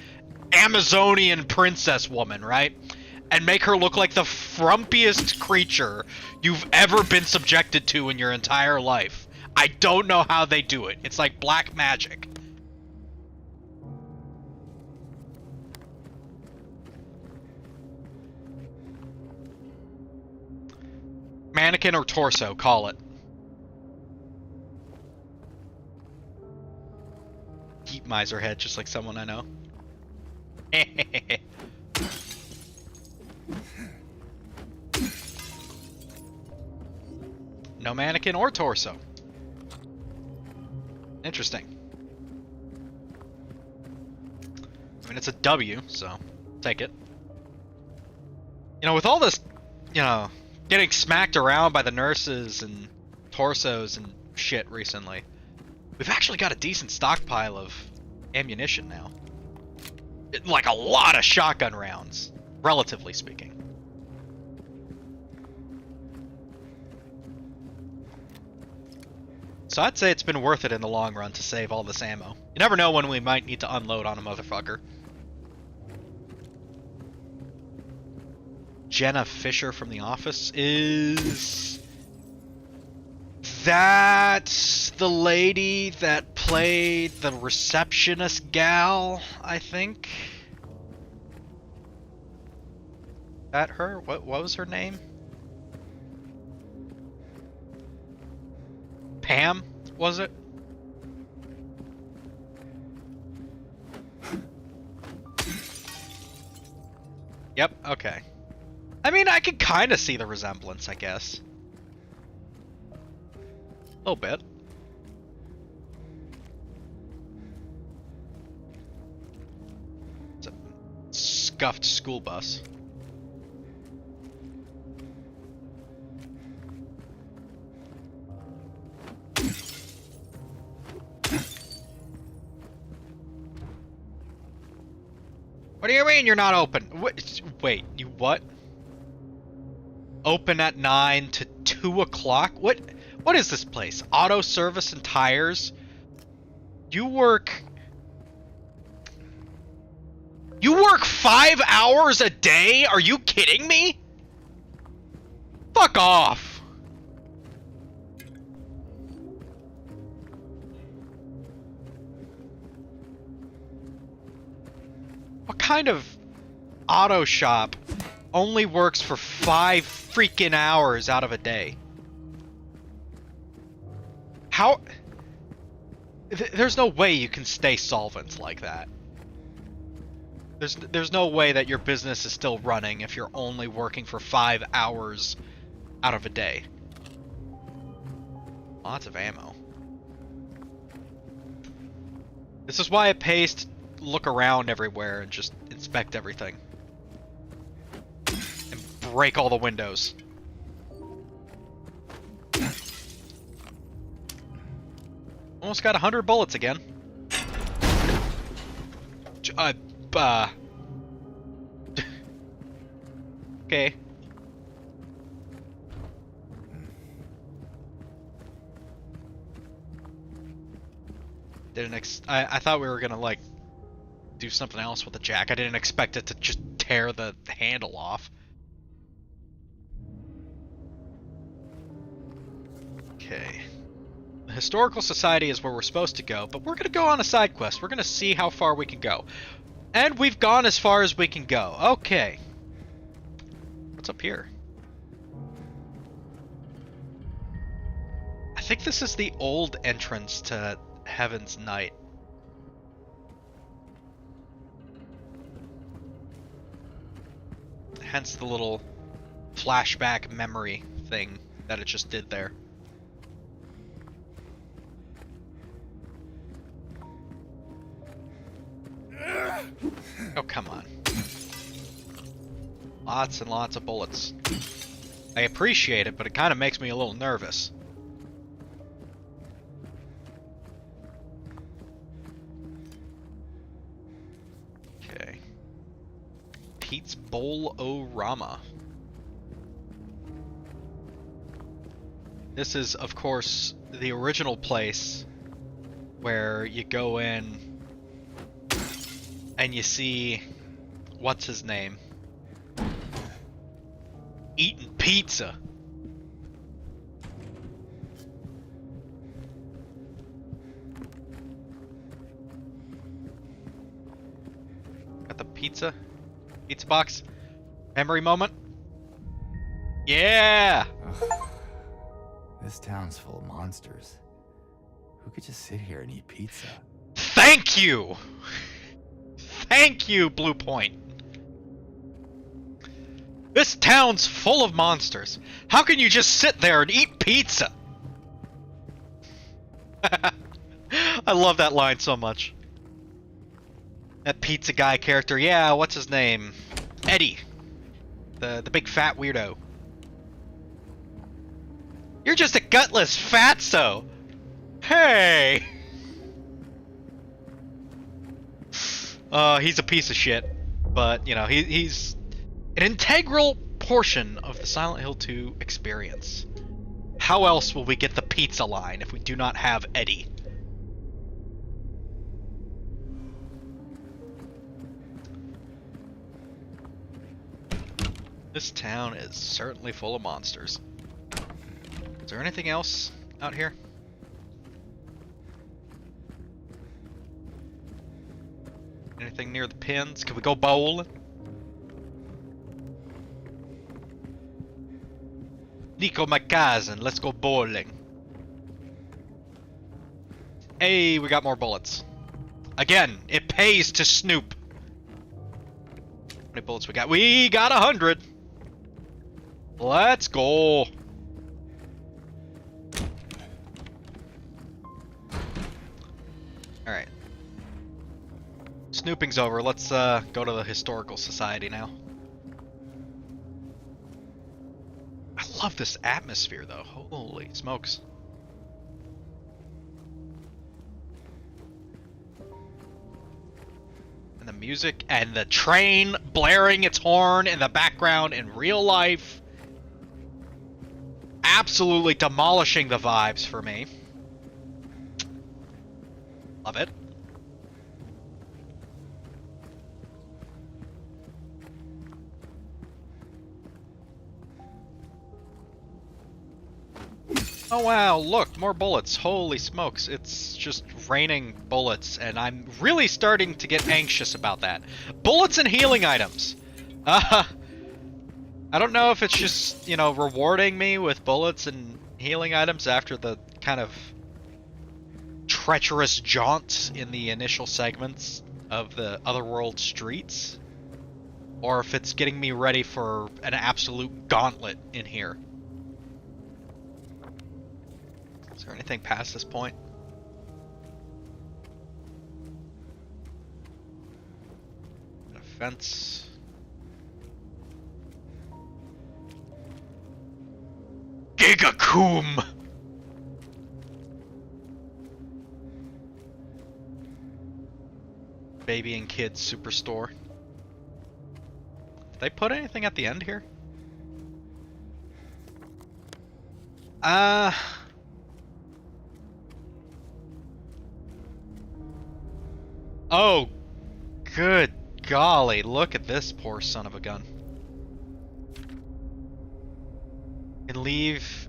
Amazonian princess woman, right? And make her look like the frumpiest creature you've ever been subjected to in your entire life. I don't know how they do it. It's like black magic. Mannequin or torso, call it. Heat miser head, just like someone I know. No mannequin or torso. Interesting. I mean, it's a W, so take it. You know, with all this, you know, getting smacked around by the nurses and torsos and shit recently, we've actually got a decent stockpile of ammunition now. Like a lot of shotgun rounds, relatively speaking. So I'd say it's been worth it in the long run to save all this ammo. You never know when we might need to unload on a motherfucker. Jenna Fisher from The Office is... That's the lady that played the receptionist gal, I think. That her? What was her name? Pam, was it? Yep, okay. I mean, I could kind of see the resemblance, I guess. A little bit. It's a scuffed school bus. What do you mean you're not open? Wait, you what? Open at 9 to 2 o'clock? What is this place? Auto service and tires? You work 5 hours a day? Are you kidding me? Fuck off. What kind of auto shop only works for 5 freaking hours out of a day? How? There's no way you can stay solvent like that. There's no way that your business is still running if you're only working for 5 hours out of a day. Lots of ammo. This is why it pays to look around everywhere and just inspect everything. And break all the windows. Almost got 100 bullets again. Okay. I thought we were gonna, like, do something else with the jack. I didn't expect it to just tear the handle off. Okay. The Historical Society is where we're supposed to go, but we're gonna go on a side quest. We're gonna see how far we can go. And we've gone as far as we can go. Okay. What's up here? I think this is the old entrance to Heaven's Night. Hence the little flashback memory thing that it just did there. Oh, come on. Lots and lots of bullets. I appreciate it, but it kind of makes me a little nervous. Okay. Pete's Bowl-O-Rama. This is, of course, the original place where you go in and you see, what's his name? Eating pizza. Got the pizza box. Memory moment. Yeah. Ugh. This town's full of monsters. Who could just sit here and eat pizza? Thank you. Thank you, Blue Point. This town's full of monsters. How can you just sit there and eat pizza? I love that line so much. That pizza guy character, yeah, what's his name? Eddie. The big fat weirdo. You're just a gutless fatso. Hey! He's a piece of shit, but, you know, he's an integral portion of the Silent Hill 2 experience. How else will we get the pizza line if we do not have Eddie? This town is certainly full of monsters. Is there anything else out here? Anything near the pins? Can we go bowling? Nico, my cousin, let's go bowling. Hey, we got more bullets. Again, it pays to snoop. How many bullets we got? We got 100. Let's go. Alright. Snooping's over. Let's go to the Historical Society now. I love this atmosphere, though. Holy smokes. And the music and the train blaring its horn in the background in real life. Absolutely demolishing the vibes for me. Love it. Oh wow, look, more bullets. Holy smokes, it's just raining bullets, and I'm really starting to get anxious about that. Bullets and healing items. I don't know if it's just, you know, rewarding me with bullets and healing items after the kind of treacherous jaunt in the initial segments of the Otherworld streets, or if it's getting me ready for an absolute gauntlet in here. Is there anything past this point? fence. Gigacoom! Baby and kids superstore. Did they put anything at the end here? Oh, good golly, look at this poor son of a gun.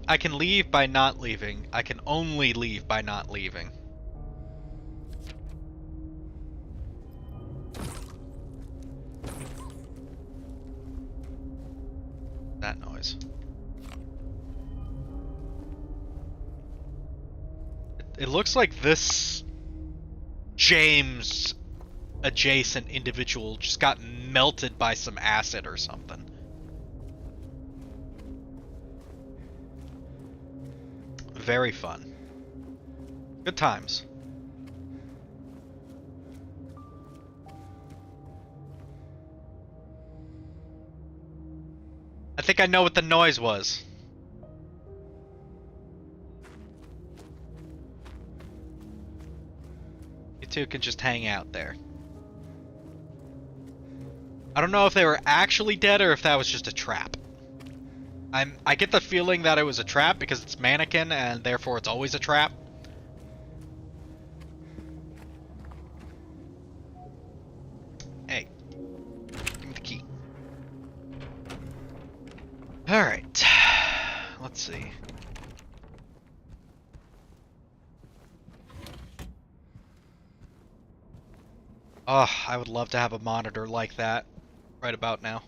I can leave by not leaving. I can only leave by not leaving. That noise. It looks like this James adjacent individual just got melted by some acid or something. Very fun. Good times. I think I know what the noise was. You two can just hang out there. I don't know if they were actually dead or if that was just a trap. I get the feeling that it was a trap because it's mannequin and therefore it's always a trap. Hey, give me the key. Alright, let's see. Oh, I would love to have a monitor like that right about now.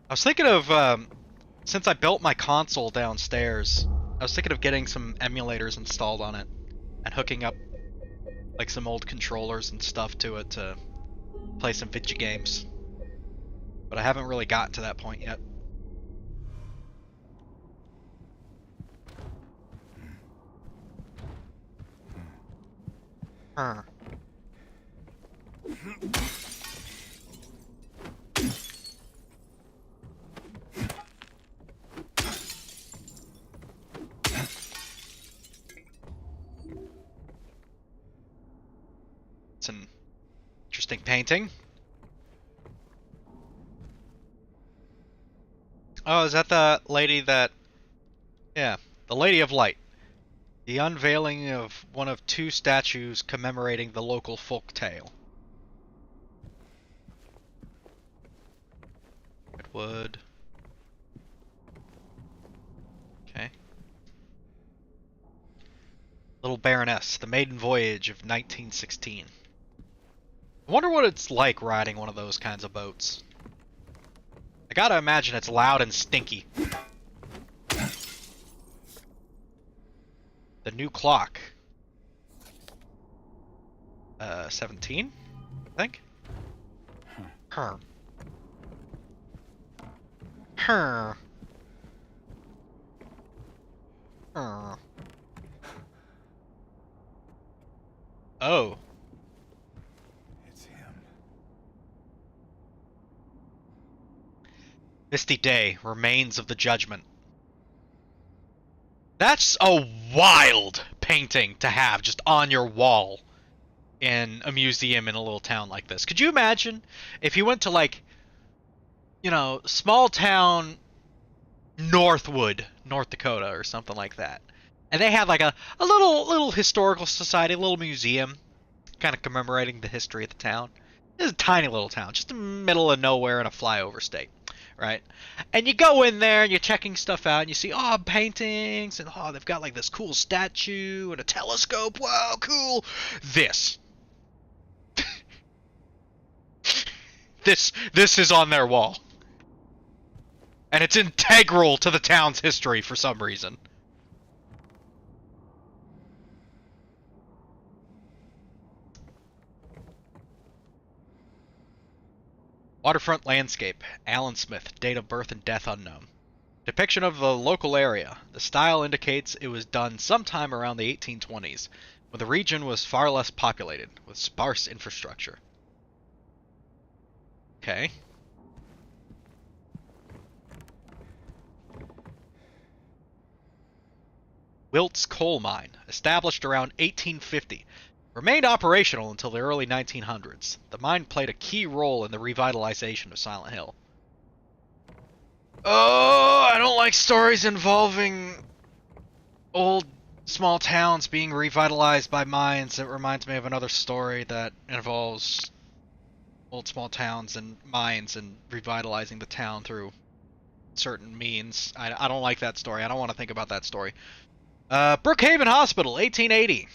I was thinking of, since I built my console downstairs, I was thinking of getting some emulators installed on it and hooking up like some old controllers and stuff to it to play some video games. But I haven't really gotten to that point yet. Huh. It's an interesting painting. Oh, is that the lady that... Yeah, the Lady of Light. The unveiling of one of two statues commemorating the local folk tale. Redwood. Okay. Little Baroness, the maiden voyage of 1916. I wonder what it's like riding one of those kinds of boats. I gotta imagine it's loud and stinky. The new clock. 17? I think? Her. Oh. It's him. Misty Day, Remains of the Judgment. That's a wild painting to have just on your wall in a museum in a little town like this. Could you imagine if you went to, like, you know, small town Northwood, North Dakota or something like that, and they had like a little historical society, a little museum kind of commemorating the history of the town. This is a tiny little town, just in the middle of nowhere in a flyover state, right? And you go in there and you're checking stuff out and you see, oh, paintings, and oh, they've got like this cool statue and a telescope. Wow, cool. This is on their wall. And it's integral to the town's history for some reason. Waterfront landscape. Alan Smith. Date of birth and death unknown. Depiction of the local area. The style indicates it was done sometime around the 1820s, when the region was far less populated, with sparse infrastructure. Okay. Wilt's Coal Mine, established around 1850, remained operational until the early 1900s. The mine played a key role in the revitalization of Silent Hill. Oh, I don't like stories involving old small towns being revitalized by mines. It reminds me of another story that involves old small towns and mines and revitalizing the town through certain means. I don't like that story. I don't want to think about that story. Brookhaven Hospital, 1880.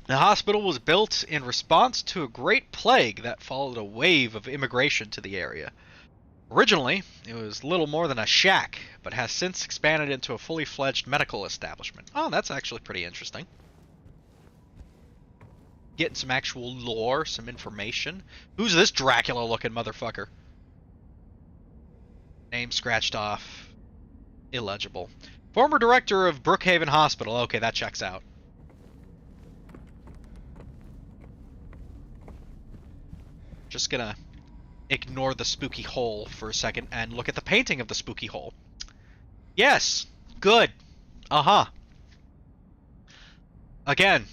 The hospital was built in response to a great plague that followed a wave of immigration to the area. Originally, it was little more than a shack, but has since expanded into a fully fledged medical establishment. Oh, that's actually pretty interesting. Getting some actual lore, some information. Who's this Dracula-looking motherfucker? Name scratched off. Illegible. Former director of Brookhaven Hospital. Okay, that checks out. Just gonna ignore the spooky hole for a second and look at the painting of the spooky hole. Yes, good. Uh-huh. Again,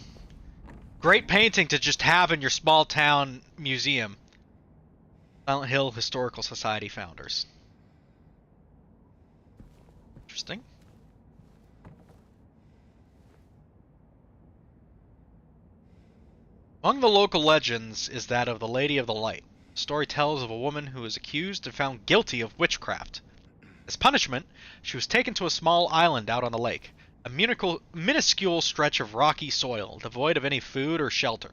great painting to just have in your small town museum. Silent Hill Historical Society founders. Interesting. Among the local legends is that of the Lady of the Light. The story tells of a woman who was accused and found guilty of witchcraft. As punishment, she was taken to a small island out on the lake, a minuscule stretch of rocky soil, devoid of any food or shelter.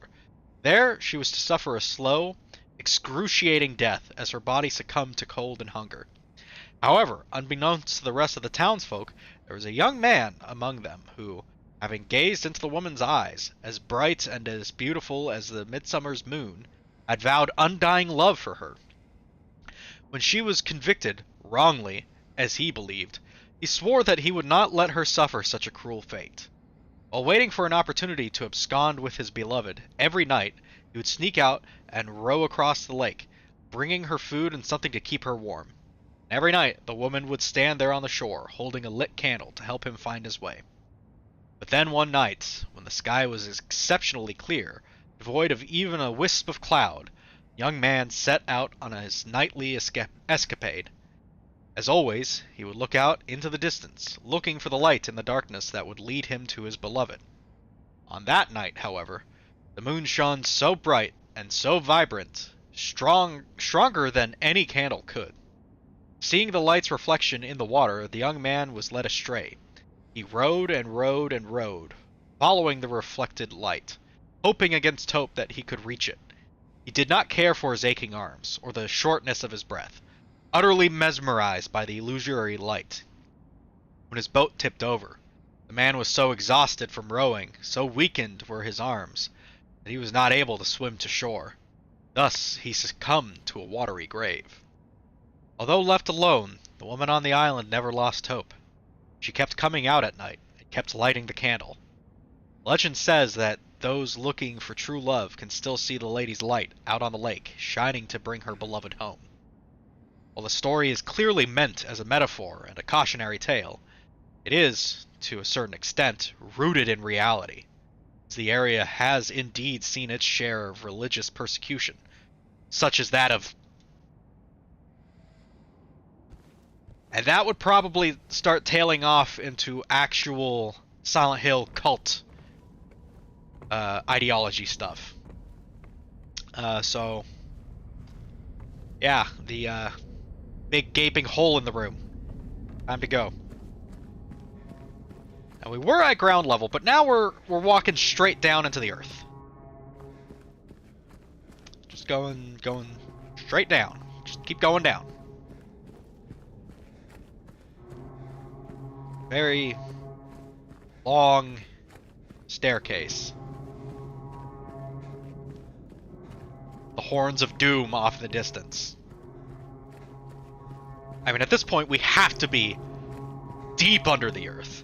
There, she was to suffer a slow, excruciating death as her body succumbed to cold and hunger. However, unbeknownst to the rest of the townsfolk, there was a young man among them who, having gazed into the woman's eyes, as bright and as beautiful as the midsummer's moon, had vowed undying love for her. When she was convicted, wrongly, as he believed, he swore that he would not let her suffer such a cruel fate. While waiting for an opportunity to abscond with his beloved, every night he would sneak out and row across the lake, bringing her food and something to keep her warm. And every night the woman would stand there on the shore, holding a lit candle to help him find his way. But then one night, when the sky was exceptionally clear, devoid of even a wisp of cloud, the young man set out on his nightly escapade. As always, he would look out into the distance, looking for the light in the darkness that would lead him to his beloved. On that night, however, the moon shone so bright and so vibrant, stronger than any candle could. Seeing the light's reflection in the water, the young man was led astray. He rowed and rowed and rowed, following the reflected light, hoping against hope that he could reach it. He did not care for his aching arms, or the shortness of his breath, utterly mesmerized by the illusory light. When his boat tipped over, the man was so exhausted from rowing, so weakened were his arms, that he was not able to swim to shore. Thus he succumbed to a watery grave. Although left alone, the woman on the island never lost hope. She kept coming out at night, and kept lighting the candle. Legend says that those looking for true love can still see the lady's light out on the lake, shining to bring her beloved home. While the story is clearly meant as a metaphor and a cautionary tale, it is, to a certain extent, rooted in reality, as the area has indeed seen its share of religious persecution, such as that of... And that would probably start tailing off into actual Silent Hill cult ideology stuff. So, yeah, the big gaping hole in the room. Time to go. And we were at ground level, but now we're walking straight down into the earth. Just going straight down. Just keep going down. Very long staircase. The horns of doom off in the distance. I mean, at this point, we have to be deep under the earth.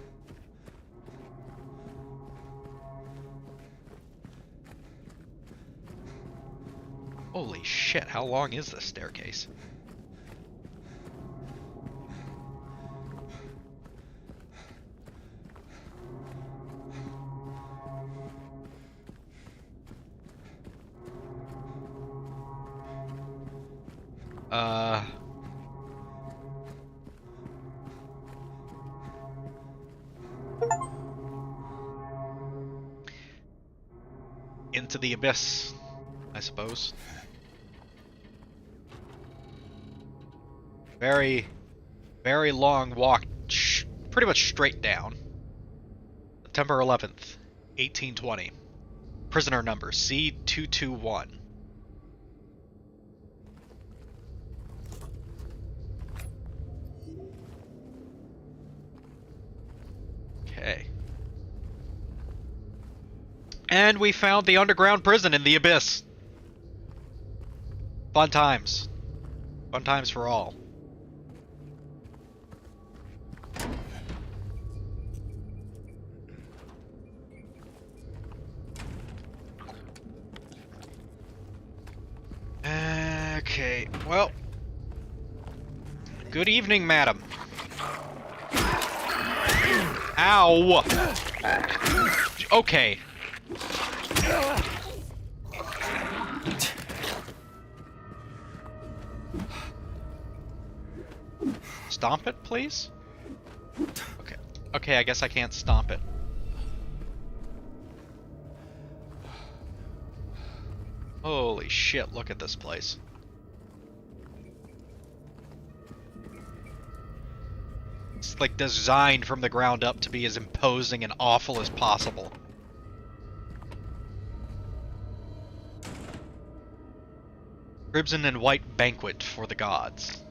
Holy shit, how long is this staircase? Into the abyss, I suppose. Very, very long walk, pretty much straight down. September 11th, 1820. Prisoner number C221. Okay. And we found the underground prison in the abyss. Fun times. Fun times for all. Okay, well. Good evening, madam. Ow! Okay. Stomp it, please? Okay. Okay, I guess I can't stomp it. Holy shit, look at this place. It's like designed from the ground up to be as imposing and awful as possible. Crimson and white banquet for the gods.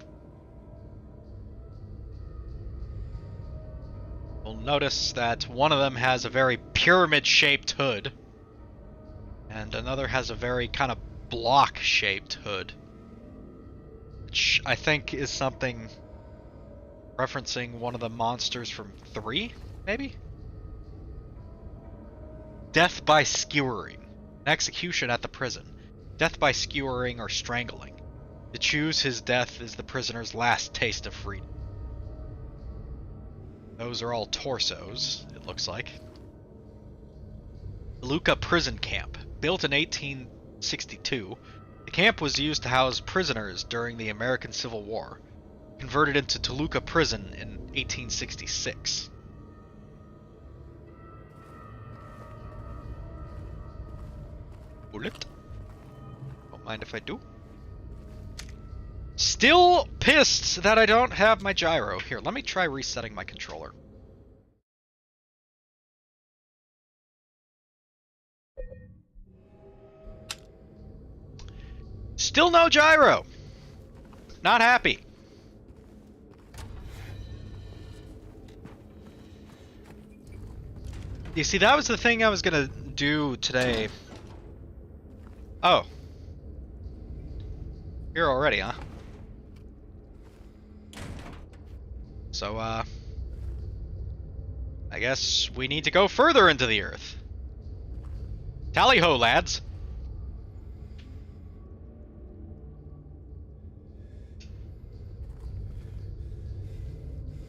You'll notice that one of them has a very pyramid-shaped hood, and another has a very kind of block-shaped hood, which I think is something referencing one of the monsters from 3, maybe? Death by skewering. An execution at the prison. Death by skewering or strangling. To choose his death is the prisoner's last taste of freedom. Those are all torsos, it looks like. Toluca Prison Camp. Built in 1862, the camp was used to house prisoners during the American Civil War. Converted into Toluca Prison in 1866. Bullet. Don't mind if I do. Still pissed that I don't have my gyro. Here, let me try resetting my controller. Still no gyro. Not happy. You see, that was the thing I was gonna do today. Oh. Here already, huh? So, I guess we need to go further into the earth. Tally-ho, lads.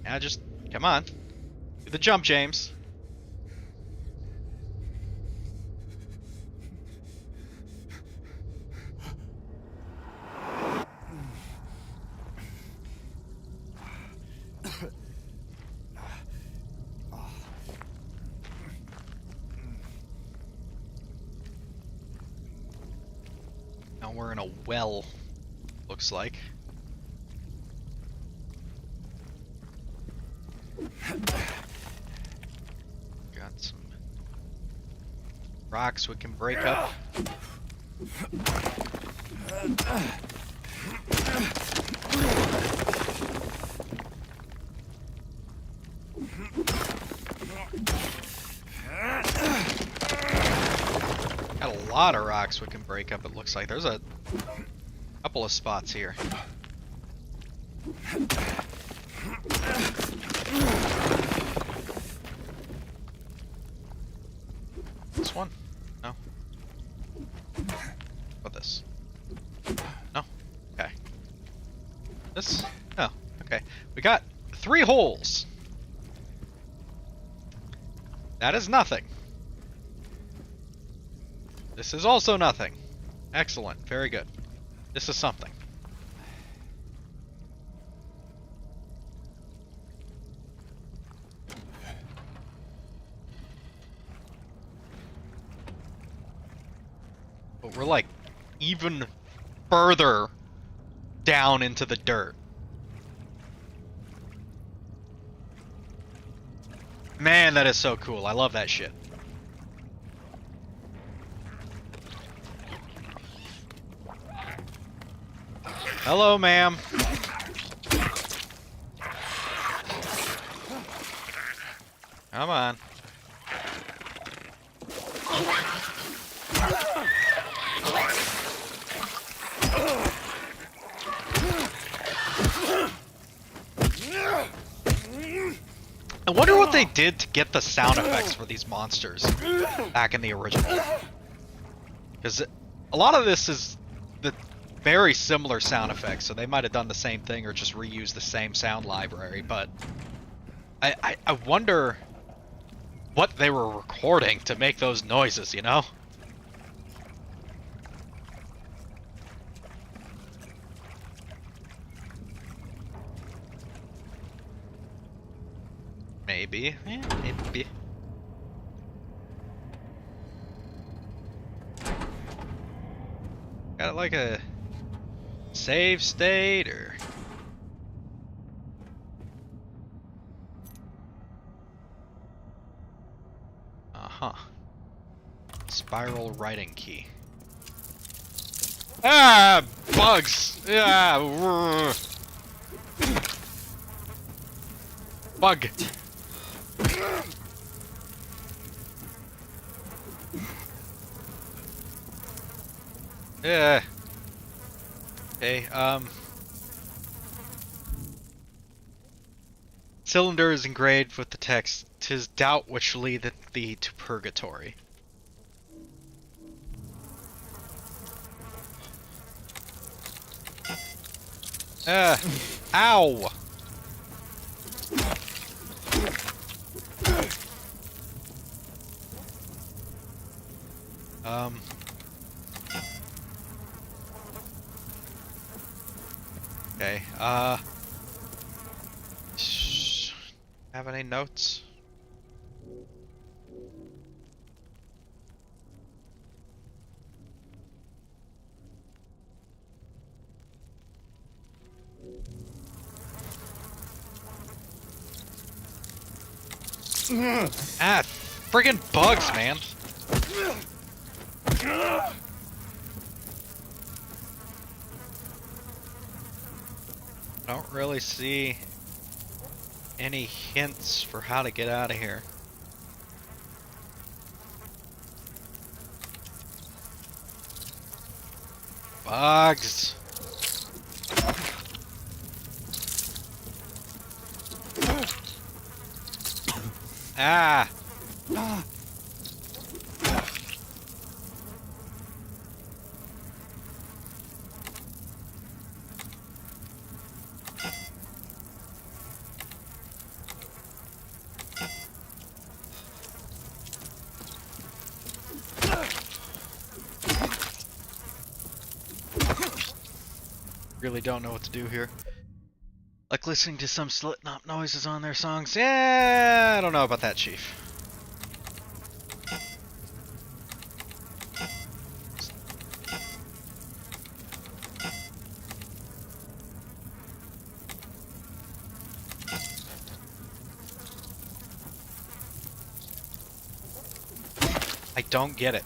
Now just, come on. Do the jump, James. Now we're in a well, looks like. Got some rocks we can break up. Got a lot of rocks we can break up, it looks like. There's a couple of spots here. This one? No. What this? No? Okay. This? No. Okay. We got 3 holes. That is nothing. This is also nothing. Excellent. Very good. This is something. But we're like even further down into the dirt. Man, that is so cool. I love that shit. Hello, ma'am. Come on. I wonder what they did to get the sound effects for these monsters back in the original. Because a lot of this is the very similar sound effects, so they might have done the same thing or just reused the same sound library, but I wonder what they were recording to make those noises, you know? Maybe. Yeah, maybe. Got like a save state or... Uh-huh. Spiral writing key. Ah! Bugs! Yeah! Bug! Yeah. Okay, cylinder is engraved with the text, "'Tis doubt which leadeth thee to purgatory." Ow! Okay, have any notes? Ah, friggin' bugs, man. I don't really see any hints for how to get out of here. Bugs. Ah. Really don't know what to do here. Like listening to some Slipknot noises on their songs. Yeah, I don't know about that, Chief. I don't get it.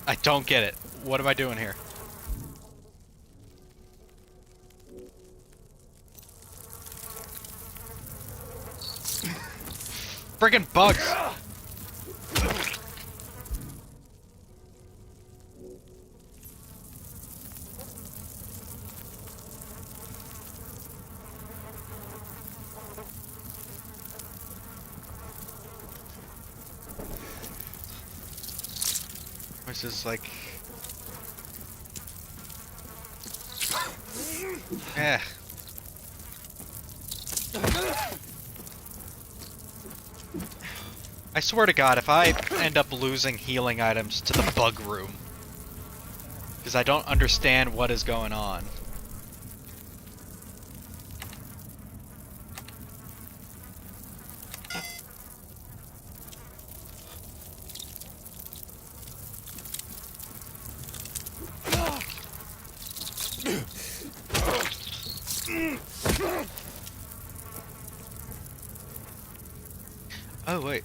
I don't get it. What am I doing here? Friggin' bugs! This is like... Eh. I swear to God, if I end up losing healing items to the bug room, because I don't understand what is going on. Oh, wait.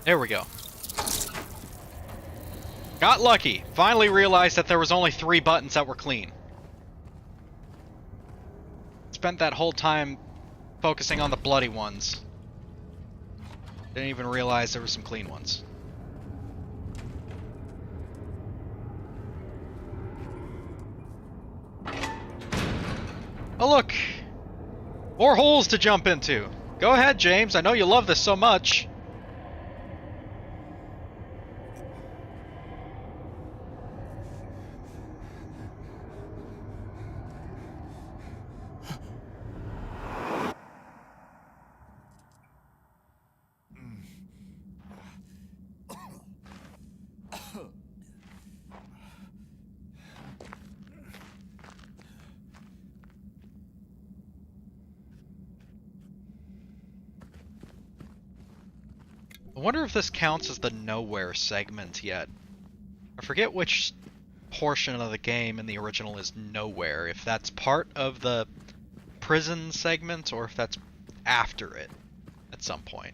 There we go. Got lucky. Finally realized that there was only 3 buttons that were clean. Spent that whole time focusing on the bloody ones. Didn't even realize there were some clean ones. Oh look! More holes to jump into! Go ahead, James, I know you love this so much. I wonder if this counts as the nowhere segment yet. I forget which portion of the game in the original is nowhere, if that's part of the prison segment or if that's after it at some point.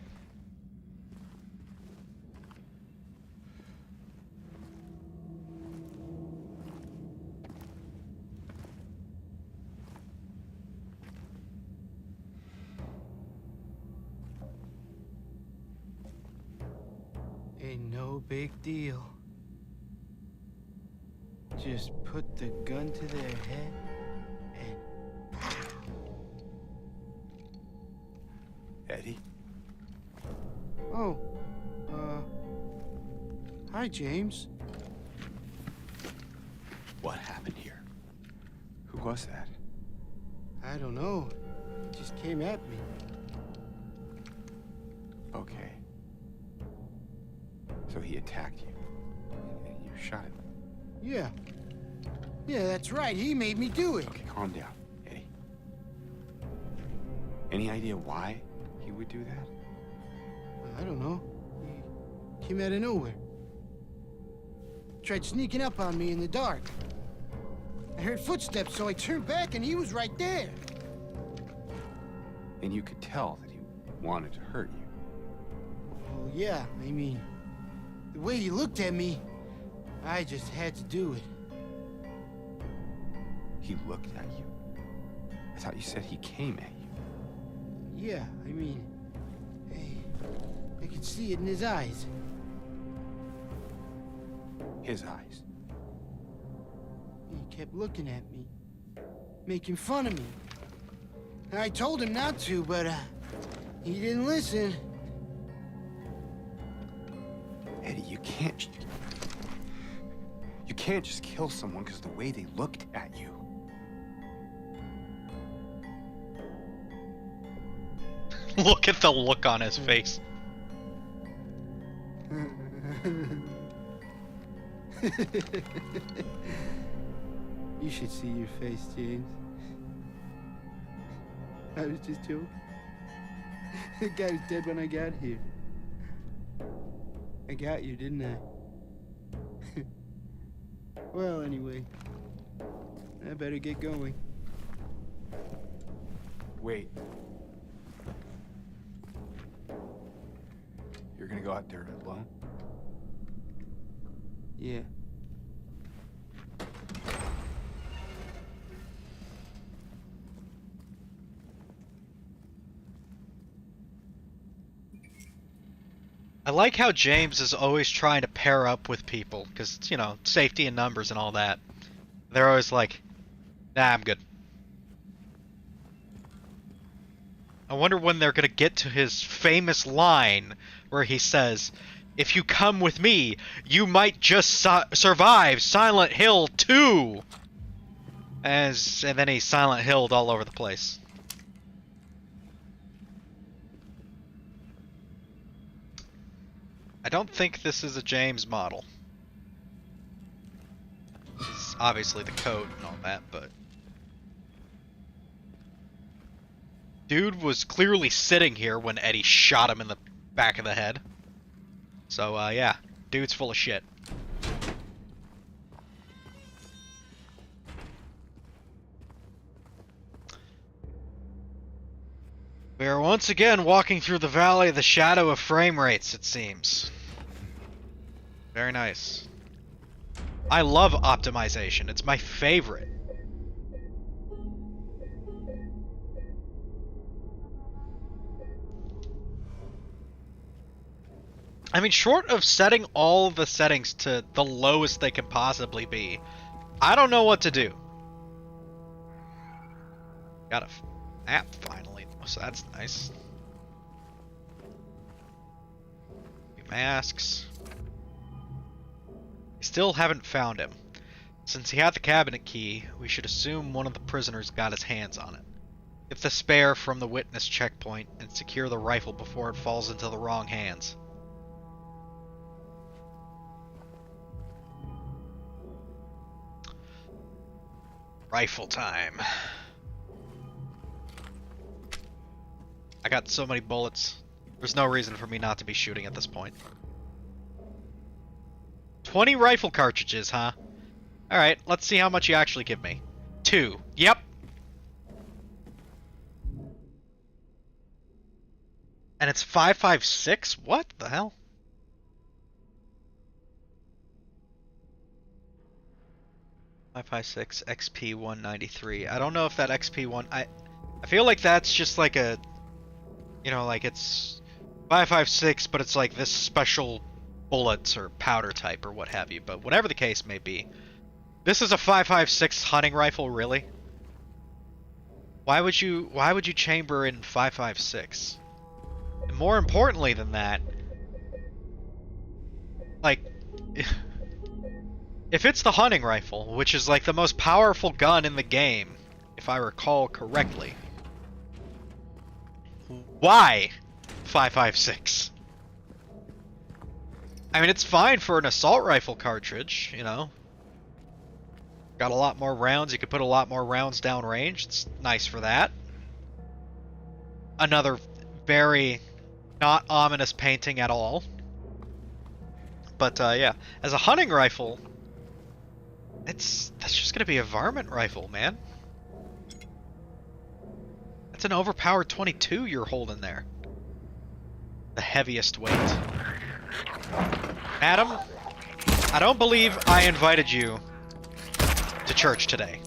Ain't no big deal. Just put the gun to their head and Eddie? oh, hi James. What happened here? Who was that? I don't know. It just came at me. Okay. So he attacked you, and you shot him. Yeah. Yeah, that's right. He made me do it. Okay, calm down, Eddie. Any idea why he would do that? I don't know. He came out of nowhere. Tried sneaking up on me in the dark. I heard footsteps, so I turned back and he was right there. And you could tell that he wanted to hurt you. Well, yeah, I mean, the way he looked at me, I just had to do it. He looked at you? I thought you said he came at you. Yeah, I mean, I could see it in his eyes. His eyes. He kept looking at me, making fun of me. I told him not to, but he didn't listen. Eddie, you can't just kill someone because of the way they looked at you. Look at the look on his face. You should see your face, James. I was just joking. The guy was dead when I got here. I got you, didn't I? Well, anyway, I better get going. Wait. You're gonna go out there alone? Yeah. I like how James is always trying to pair up with people, because, you know, safety in numbers and all that. They're always like, nah, I'm good. I wonder when they're gonna get to his famous line where he says, "If you come with me, you might just survive Silent Hill 2!" And then he Silent Hilled all over the place. I don't think this is a James model. This is obviously the coat and all that, but... Dude was clearly sitting here when Eddie shot him in the back of the head. So, yeah. Dude's full of shit. We are once again walking through the valley of the shadow of frame rates, it seems. Very nice. I love optimization. It's my favorite. I mean, short of setting all the settings to the lowest they can possibly be, I don't know what to do. Got a app finally, so that's nice. Masks. We still haven't found him. Since he had the cabinet key, we should assume one of the prisoners got his hands on it. Get the spare from the witness checkpoint and secure the rifle before it falls into the wrong hands. Rifle time. I got so many bullets. There's no reason for me not to be shooting at this point. 20 rifle cartridges, huh? Alright, let's see how much you actually give me. 2. Yep. And it's 5.56? What the hell? .556 XP 193. I don't know if that XP one. I feel like that's just like a, you know, like it's 5.56, but it's like this special bullets or powder type or what have you. But whatever the case may be, this is a 5.56 hunting rifle, really. Why would you chamber in 5.56? And more importantly than that, like. If it's the hunting rifle, which is like the most powerful gun in the game, if I recall correctly, why 5.56? I mean, it's fine for an assault rifle cartridge, you know. Got a lot more rounds, you could put a lot more rounds down range, it's nice for that. Another very not ominous painting at all. But yeah, as a hunting rifle, that's just gonna be a varmint rifle, man. That's an overpowered 22 you're holding there. The heaviest weight. Adam, I don't believe I invited you to church today.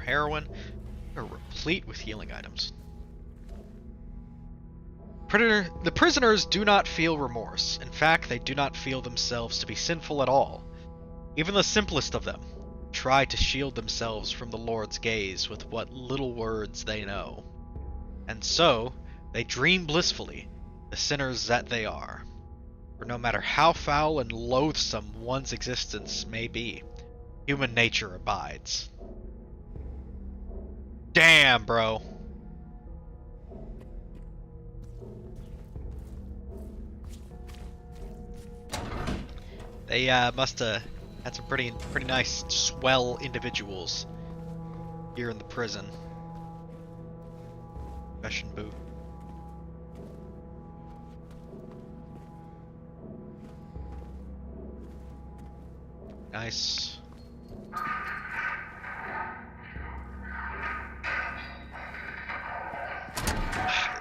Heroin are replete with healing items. The prisoners do not feel remorse. In fact, they do not feel themselves to be sinful at all. Even the simplest of them try to shield themselves from the Lord's gaze with what little words they know. And so, they dream blissfully, the sinners that they are. For no matter how foul and loathsome one's existence may be, human nature abides. Damn, bro. They must have had some pretty nice swell individuals here in the prison. Confession booth. Nice.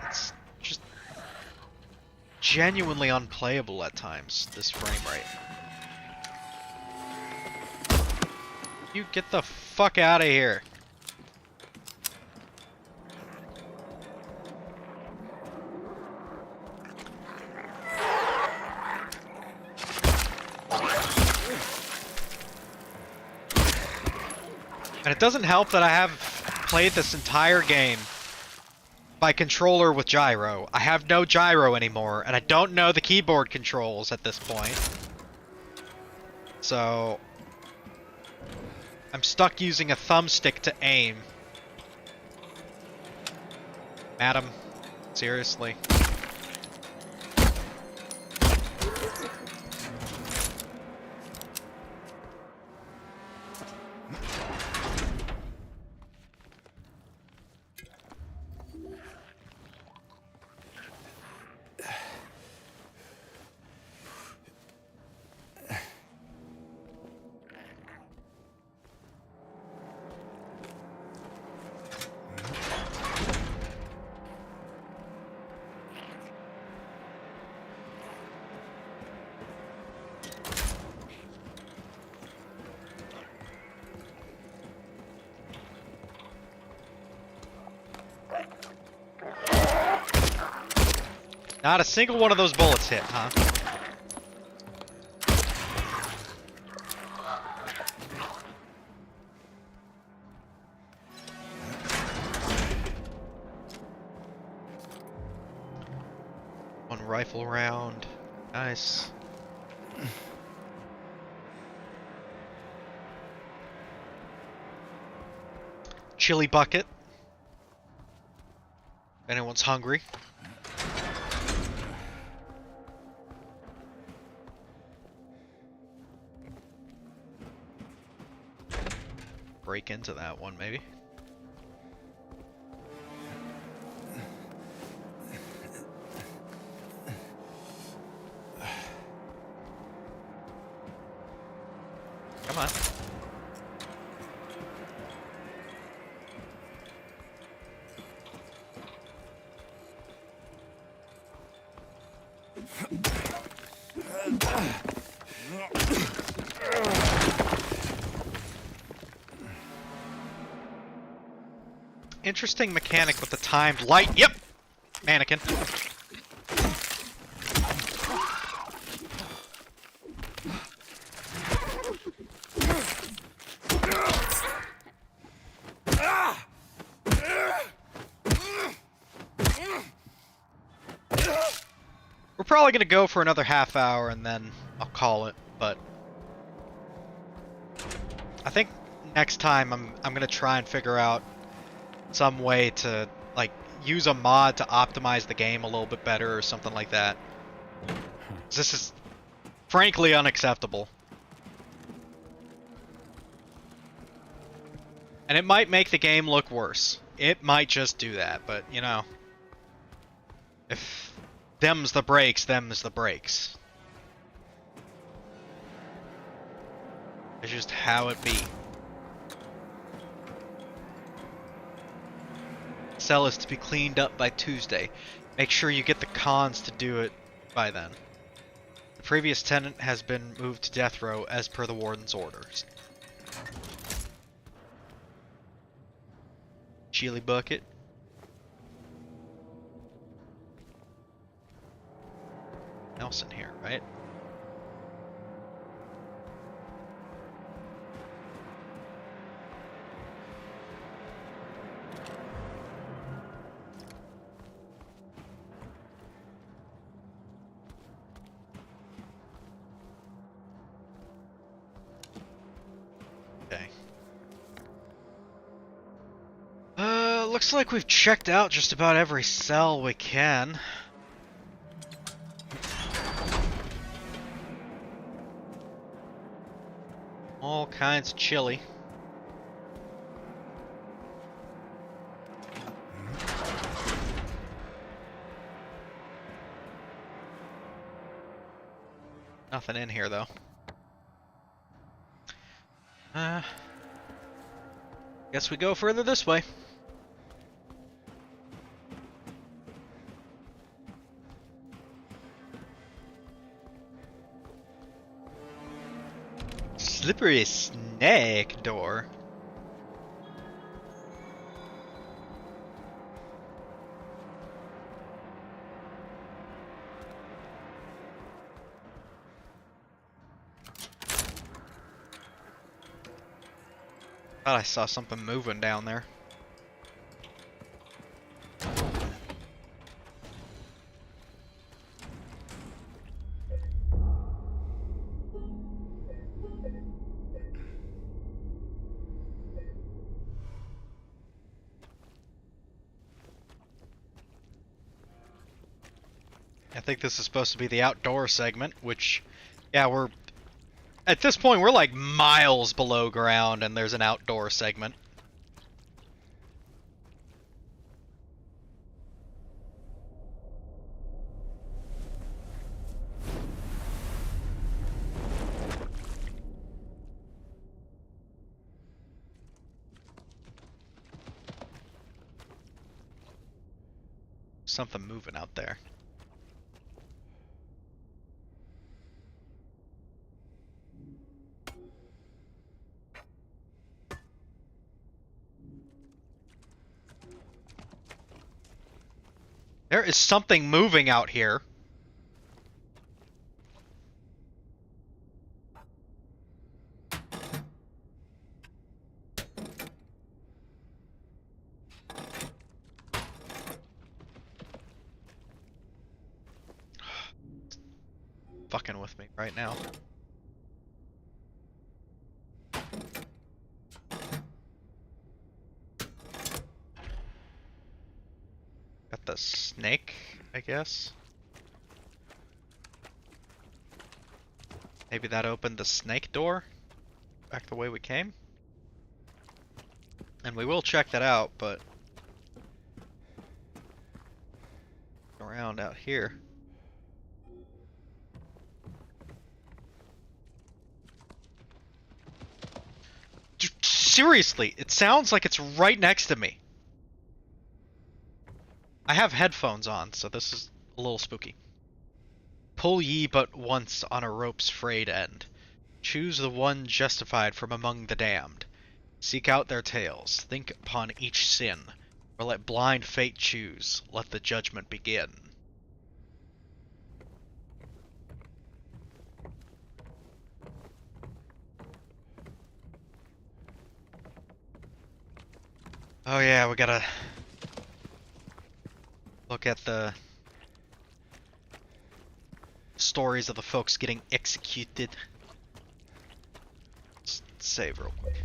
It's just genuinely unplayable at times, this frame rate. You get the fuck out of here. And it doesn't help that I have played this entire game by controller with gyro. I have no gyro anymore, and I don't know the keyboard controls at this point. So I'm stuck using a thumbstick to aim. Madam, seriously. Not a single one of those bullets hit, huh? One rifle round. Nice. Chili bucket. If anyone's hungry. Break into that one, maybe. Come on. Interesting mechanic with the timed light. Yep! Mannequin. We're probably gonna go for another half hour and then I'll call it, but I think next time I'm gonna try and figure out some way to like use a mod to optimize the game a little bit better or something like that. This is frankly unacceptable. And it might make the game look worse. It might just do that, but you know, if them's the breaks, them's the breaks. It's just how it be. Cell is to be cleaned up by Tuesday. Make sure you get the cons to do it by then. The previous tenant has been moved to death row as per the warden's orders. Chili bucket. Nelson here, right? Okay. Looks like we've checked out just about every cell we can. All kinds of chili. Nothing in here though. Guess we go further this way. Slippery snake door. Thought I saw something moving down there. I think this is supposed to be the outdoor segment, which, yeah, we're... At this point, we're like miles below ground, and there's an outdoor segment. Something moving out there. There is something moving out here. Fucking with me right now. Got the snake, I guess. Maybe that opened the snake door back the way we came. And we will check that out, but around out here. Seriously, it sounds like it's right next to me. I have headphones on, so this is a little spooky. Pull ye but once on a rope's frayed end. Choose the one justified from among the damned. Seek out their tales, think upon each sin, or let blind fate choose, let the judgment begin. Oh yeah, we gotta look at the stories of the folks getting executed. Let's save real quick.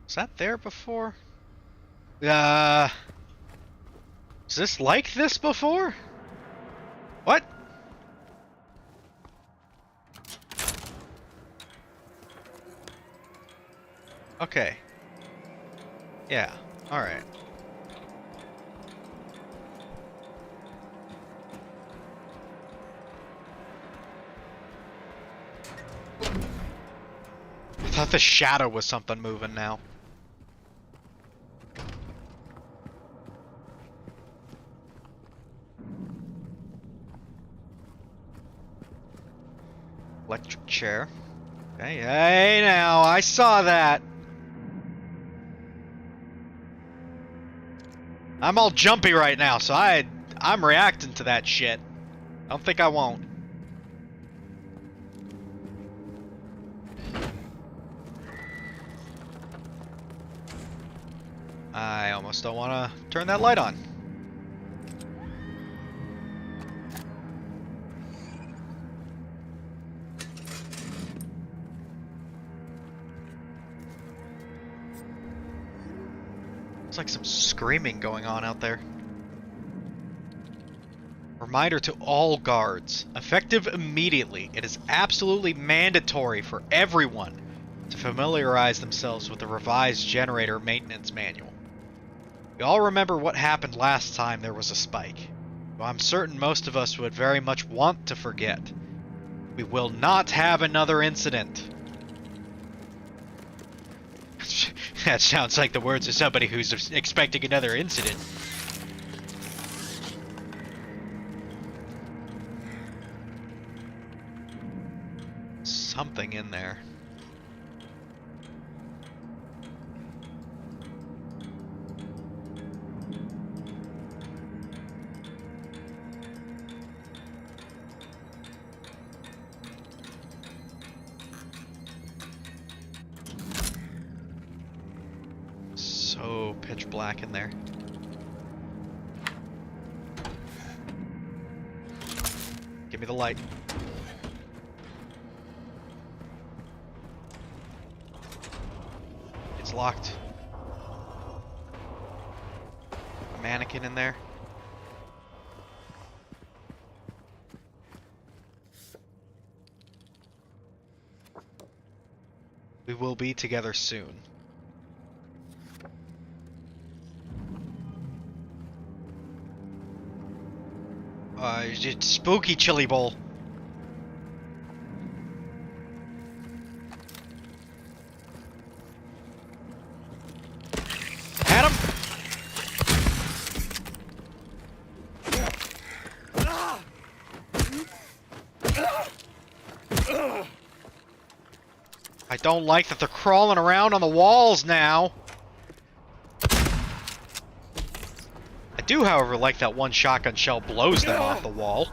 Was that there before? Is this like this before? What? Okay. Yeah, alright. I thought the shadow was something moving now. Electric chair. Okay, hey now, I saw that. I'm all jumpy right now, so I'm reacting to that shit. I don't think I won't. I almost don't want to turn that light on. There's like some screaming going on out there. Reminder to all guards. Effective immediately. It is absolutely mandatory for everyone to familiarize themselves with the revised generator maintenance manual. We all remember what happened last time there was a spike. Though I'm certain most of us would very much want to forget. We will not have another incident. That sounds like the words of somebody who's expecting another incident. something in there. So pitch black in there. Give me the light. It's locked. A mannequin in there. We will be together soon. Just spooky chili bowl. Had him. I don't like that they're crawling around on the walls now. I do, however, like that one shotgun shell blows them off the wall.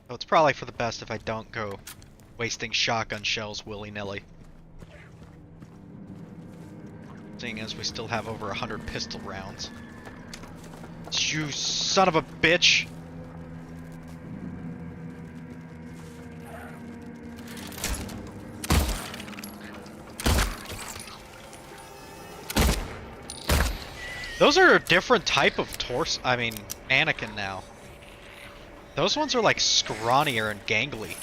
So it's probably for the best if I don't go wasting shotgun shells willy-nilly. Seeing as we still have over 100 pistol rounds. You son of a bitch! Those are a different type of mannequin now. Those ones are like scrawnier and gangly.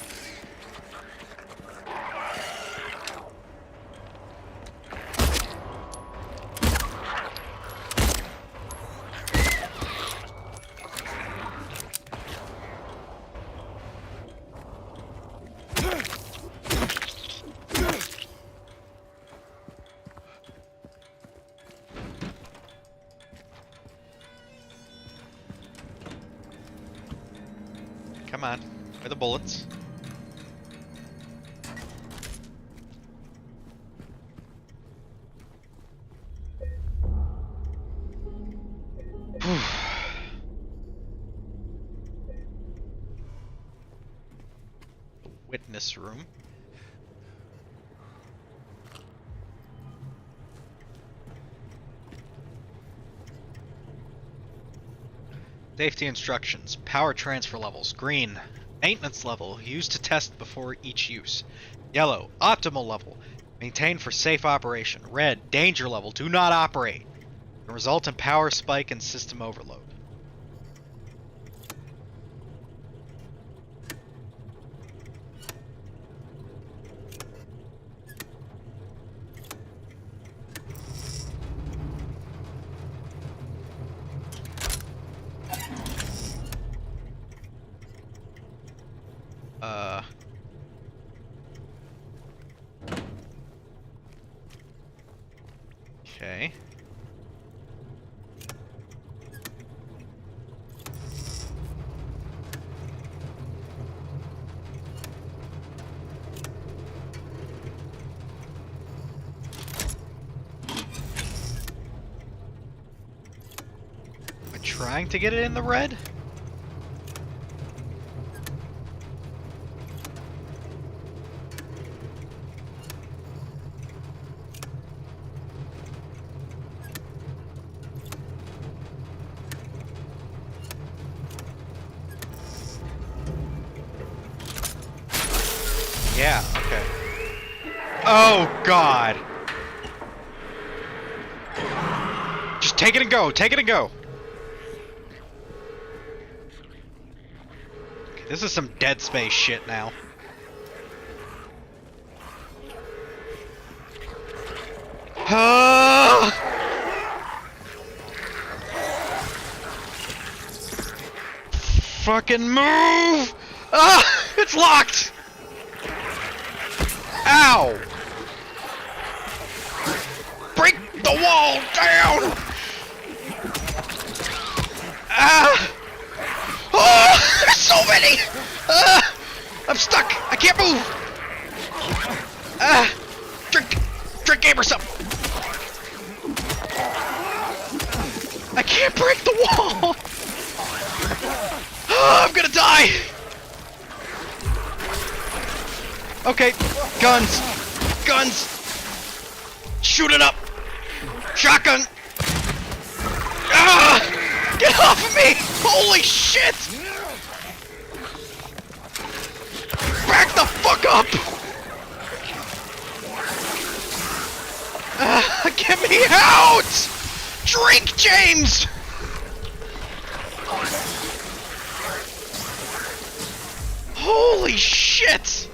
Come on, where are the bullets? Witness room. Safety instructions. Power transfer levels. Green. Maintenance level. Used to test before each use. Yellow. Optimal level. Maintain for safe operation. Red. Danger level. Do not operate. Can result in power spike and system overload. Okay. Am I trying to get it in the red? Yeah, okay. Oh, God. Just take it and go. Take it and go. Okay, this is some Dead Space shit now. Fucking move! Ah! It's locked! Ow! Break the wall down! Ah! Oh! There's so many! Ah! I'm stuck! I can't move! Ah! Drink game or something! I can't break the wall! Oh, I'm gonna die! Okay, guns! Guns! Shoot it up! Shotgun! Ah! Get off of me! Holy shit! Back the fuck up! Get me out! Drink, James! Holy shit!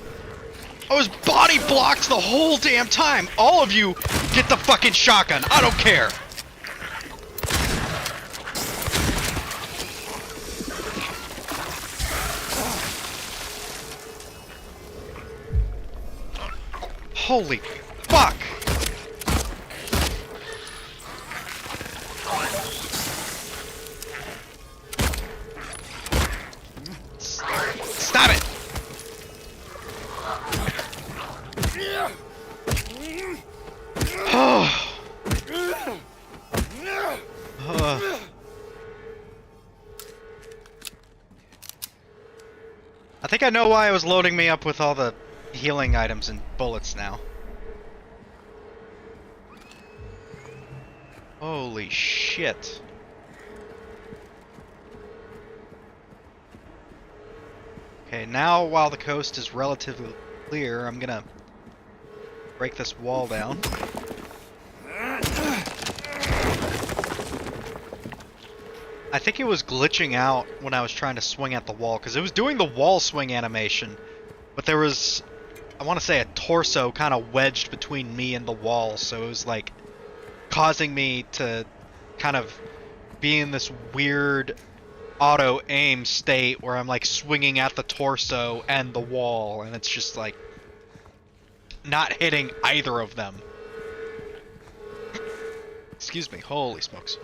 I was body blocked the whole damn time. All of you get the fucking shotgun. I don't care. Holy fuck! Stop it! I think I know why it was loading me up with all the healing items and bullets now. Holy shit. Okay, now while the coast is relatively clear, I'm gonna break this wall down. I think it was glitching out when I was trying to swing at the wall, because it was doing the wall swing animation, but there was, I want to say, a torso kind of wedged between me and the wall, so it was like causing me to kind of be in this weird auto aim state where I'm like swinging at the torso and the wall, and it's just like not hitting either of them. Excuse me, holy smokes.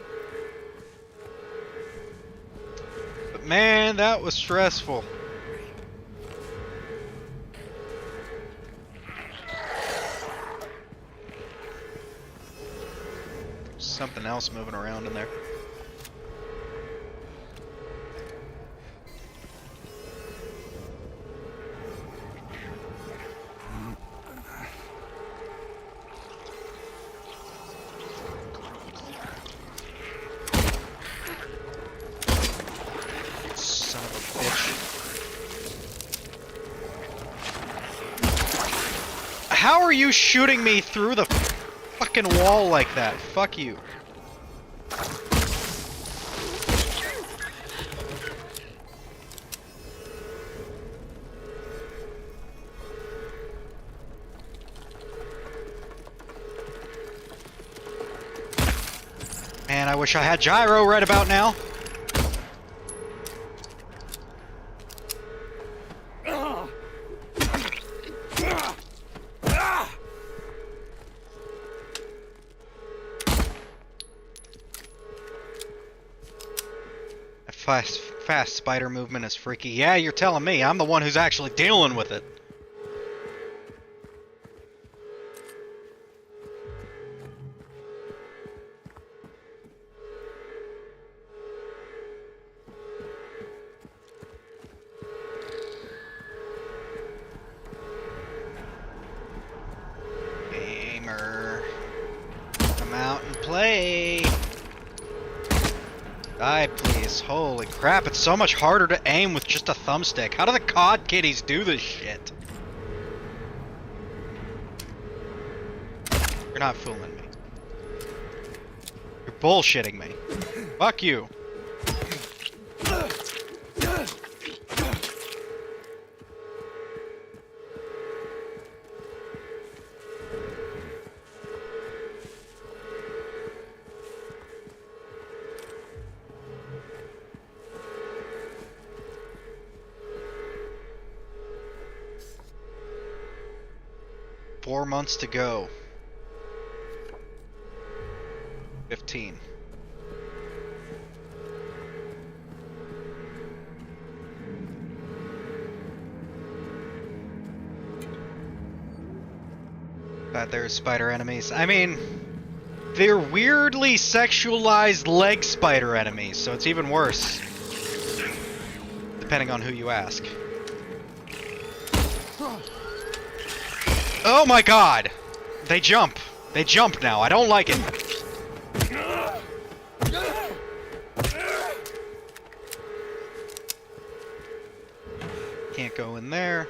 But man, that was stressful. Something else moving around in there. Son of a bitch. How are you shooting me through the fucking wall like that? Fuck you. Man, I wish I had gyro right about now. Fast spider movement is freaky. Yeah, you're telling me. I'm the one who's actually dealing with it. Gamer. Come out and play. Die, please. Holy crap, it's so much harder to aim with just a thumbstick. How do the COD kiddies do this shit? You're not fooling me. You're bullshitting me. Fuck you. Four months to go. 15. That there's spider enemies. I mean, they're weirdly sexualized leg spider enemies, so it's even worse. Depending on who you ask. Oh my god! They jump. They jump now. I don't like it. Can't go in there.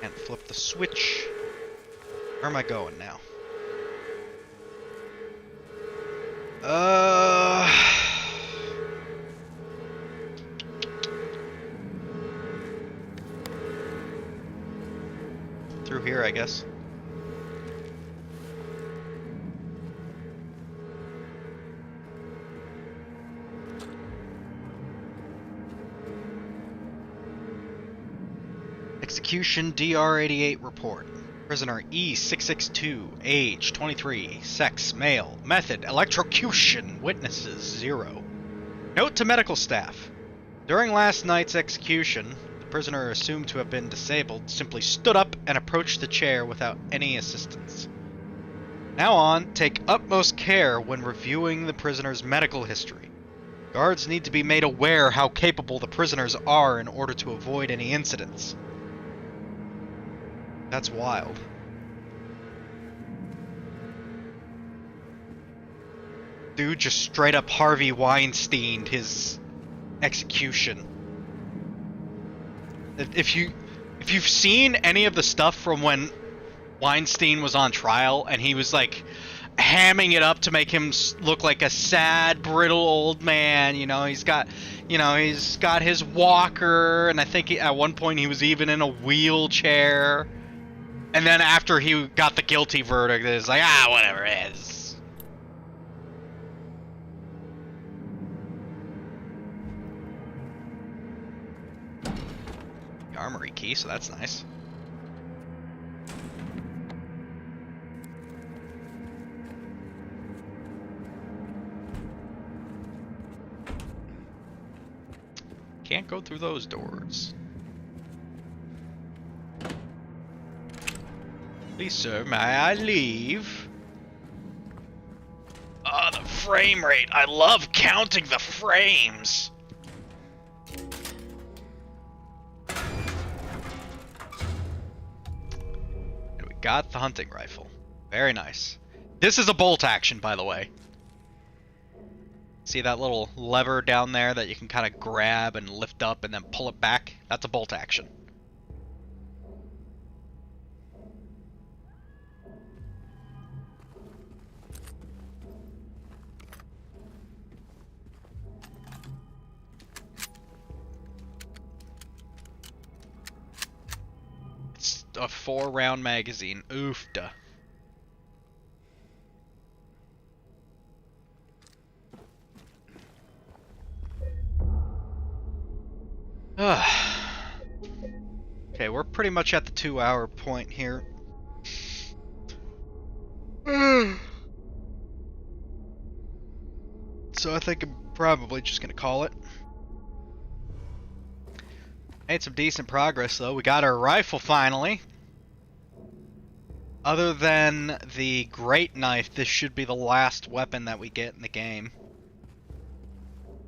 And flip the switch. Where am I going now? Through here, I guess. Execution DR-88 report. Prisoner E662, age 23, sex male, method electrocution, witnesses 0. Note to medical staff. During last night's execution, the prisoner assumed to have been disabled simply stood up and approached the chair without any assistance. Now on, take utmost care when reviewing the prisoner's medical history. Guards need to be made aware how capable the prisoners are in order to avoid any incidents. That's wild. Dude just straight up Harvey Weinstein'd his execution. If you've seen any of the stuff from when Weinstein was on trial and he was like hamming it up to make him look like a sad, brittle old man, you know, he's got his walker, and I think at one point he was even in a wheelchair. And then after he got the guilty verdict, it's like, whatever it is. The armory key, so that's nice. Can't go through those doors. Please, sir, may I leave? Ah, the frame rate. I love counting the frames. And we got the hunting rifle. Very nice. This is a bolt action, by the way. See that little lever down there that you can kind of grab and lift up and then pull it back? That's a bolt action. A 4-round magazine. Oofda. Okay, we're pretty much at the 2-hour point here. So I think I'm probably just gonna call it. Made some decent progress though. We got our rifle finally. Other than the great knife, this should be the last weapon that we get in the game.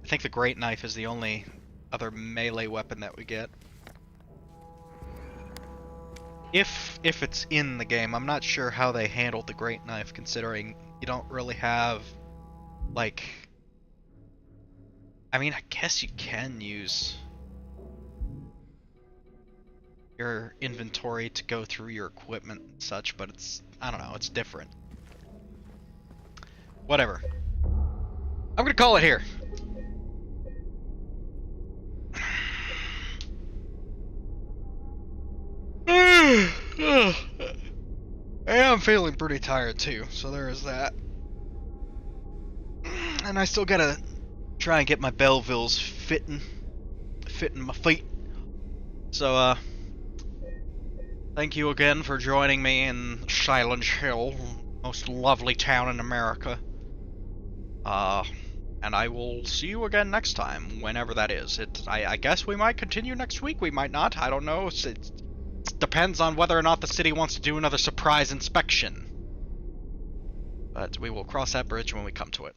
I think the great knife is the only other melee weapon that we get. If it's in the game. I'm not sure how they handled the great knife, considering you don't really have, like... I mean, I guess you can use your inventory to go through your equipment and such, but it's, I don't know, it's different. Whatever. I'm gonna call it here. I am feeling pretty tired too, so there is that. And I still gotta try and get my Belvilles fitting my feet. So, Thank you again for joining me in Silent Hill, most lovely town in America. And I will see you again next time, whenever that is. I guess we might continue next week, we might not, I don't know. It depends on whether or not the city wants to do another surprise inspection. But we will cross that bridge when we come to it.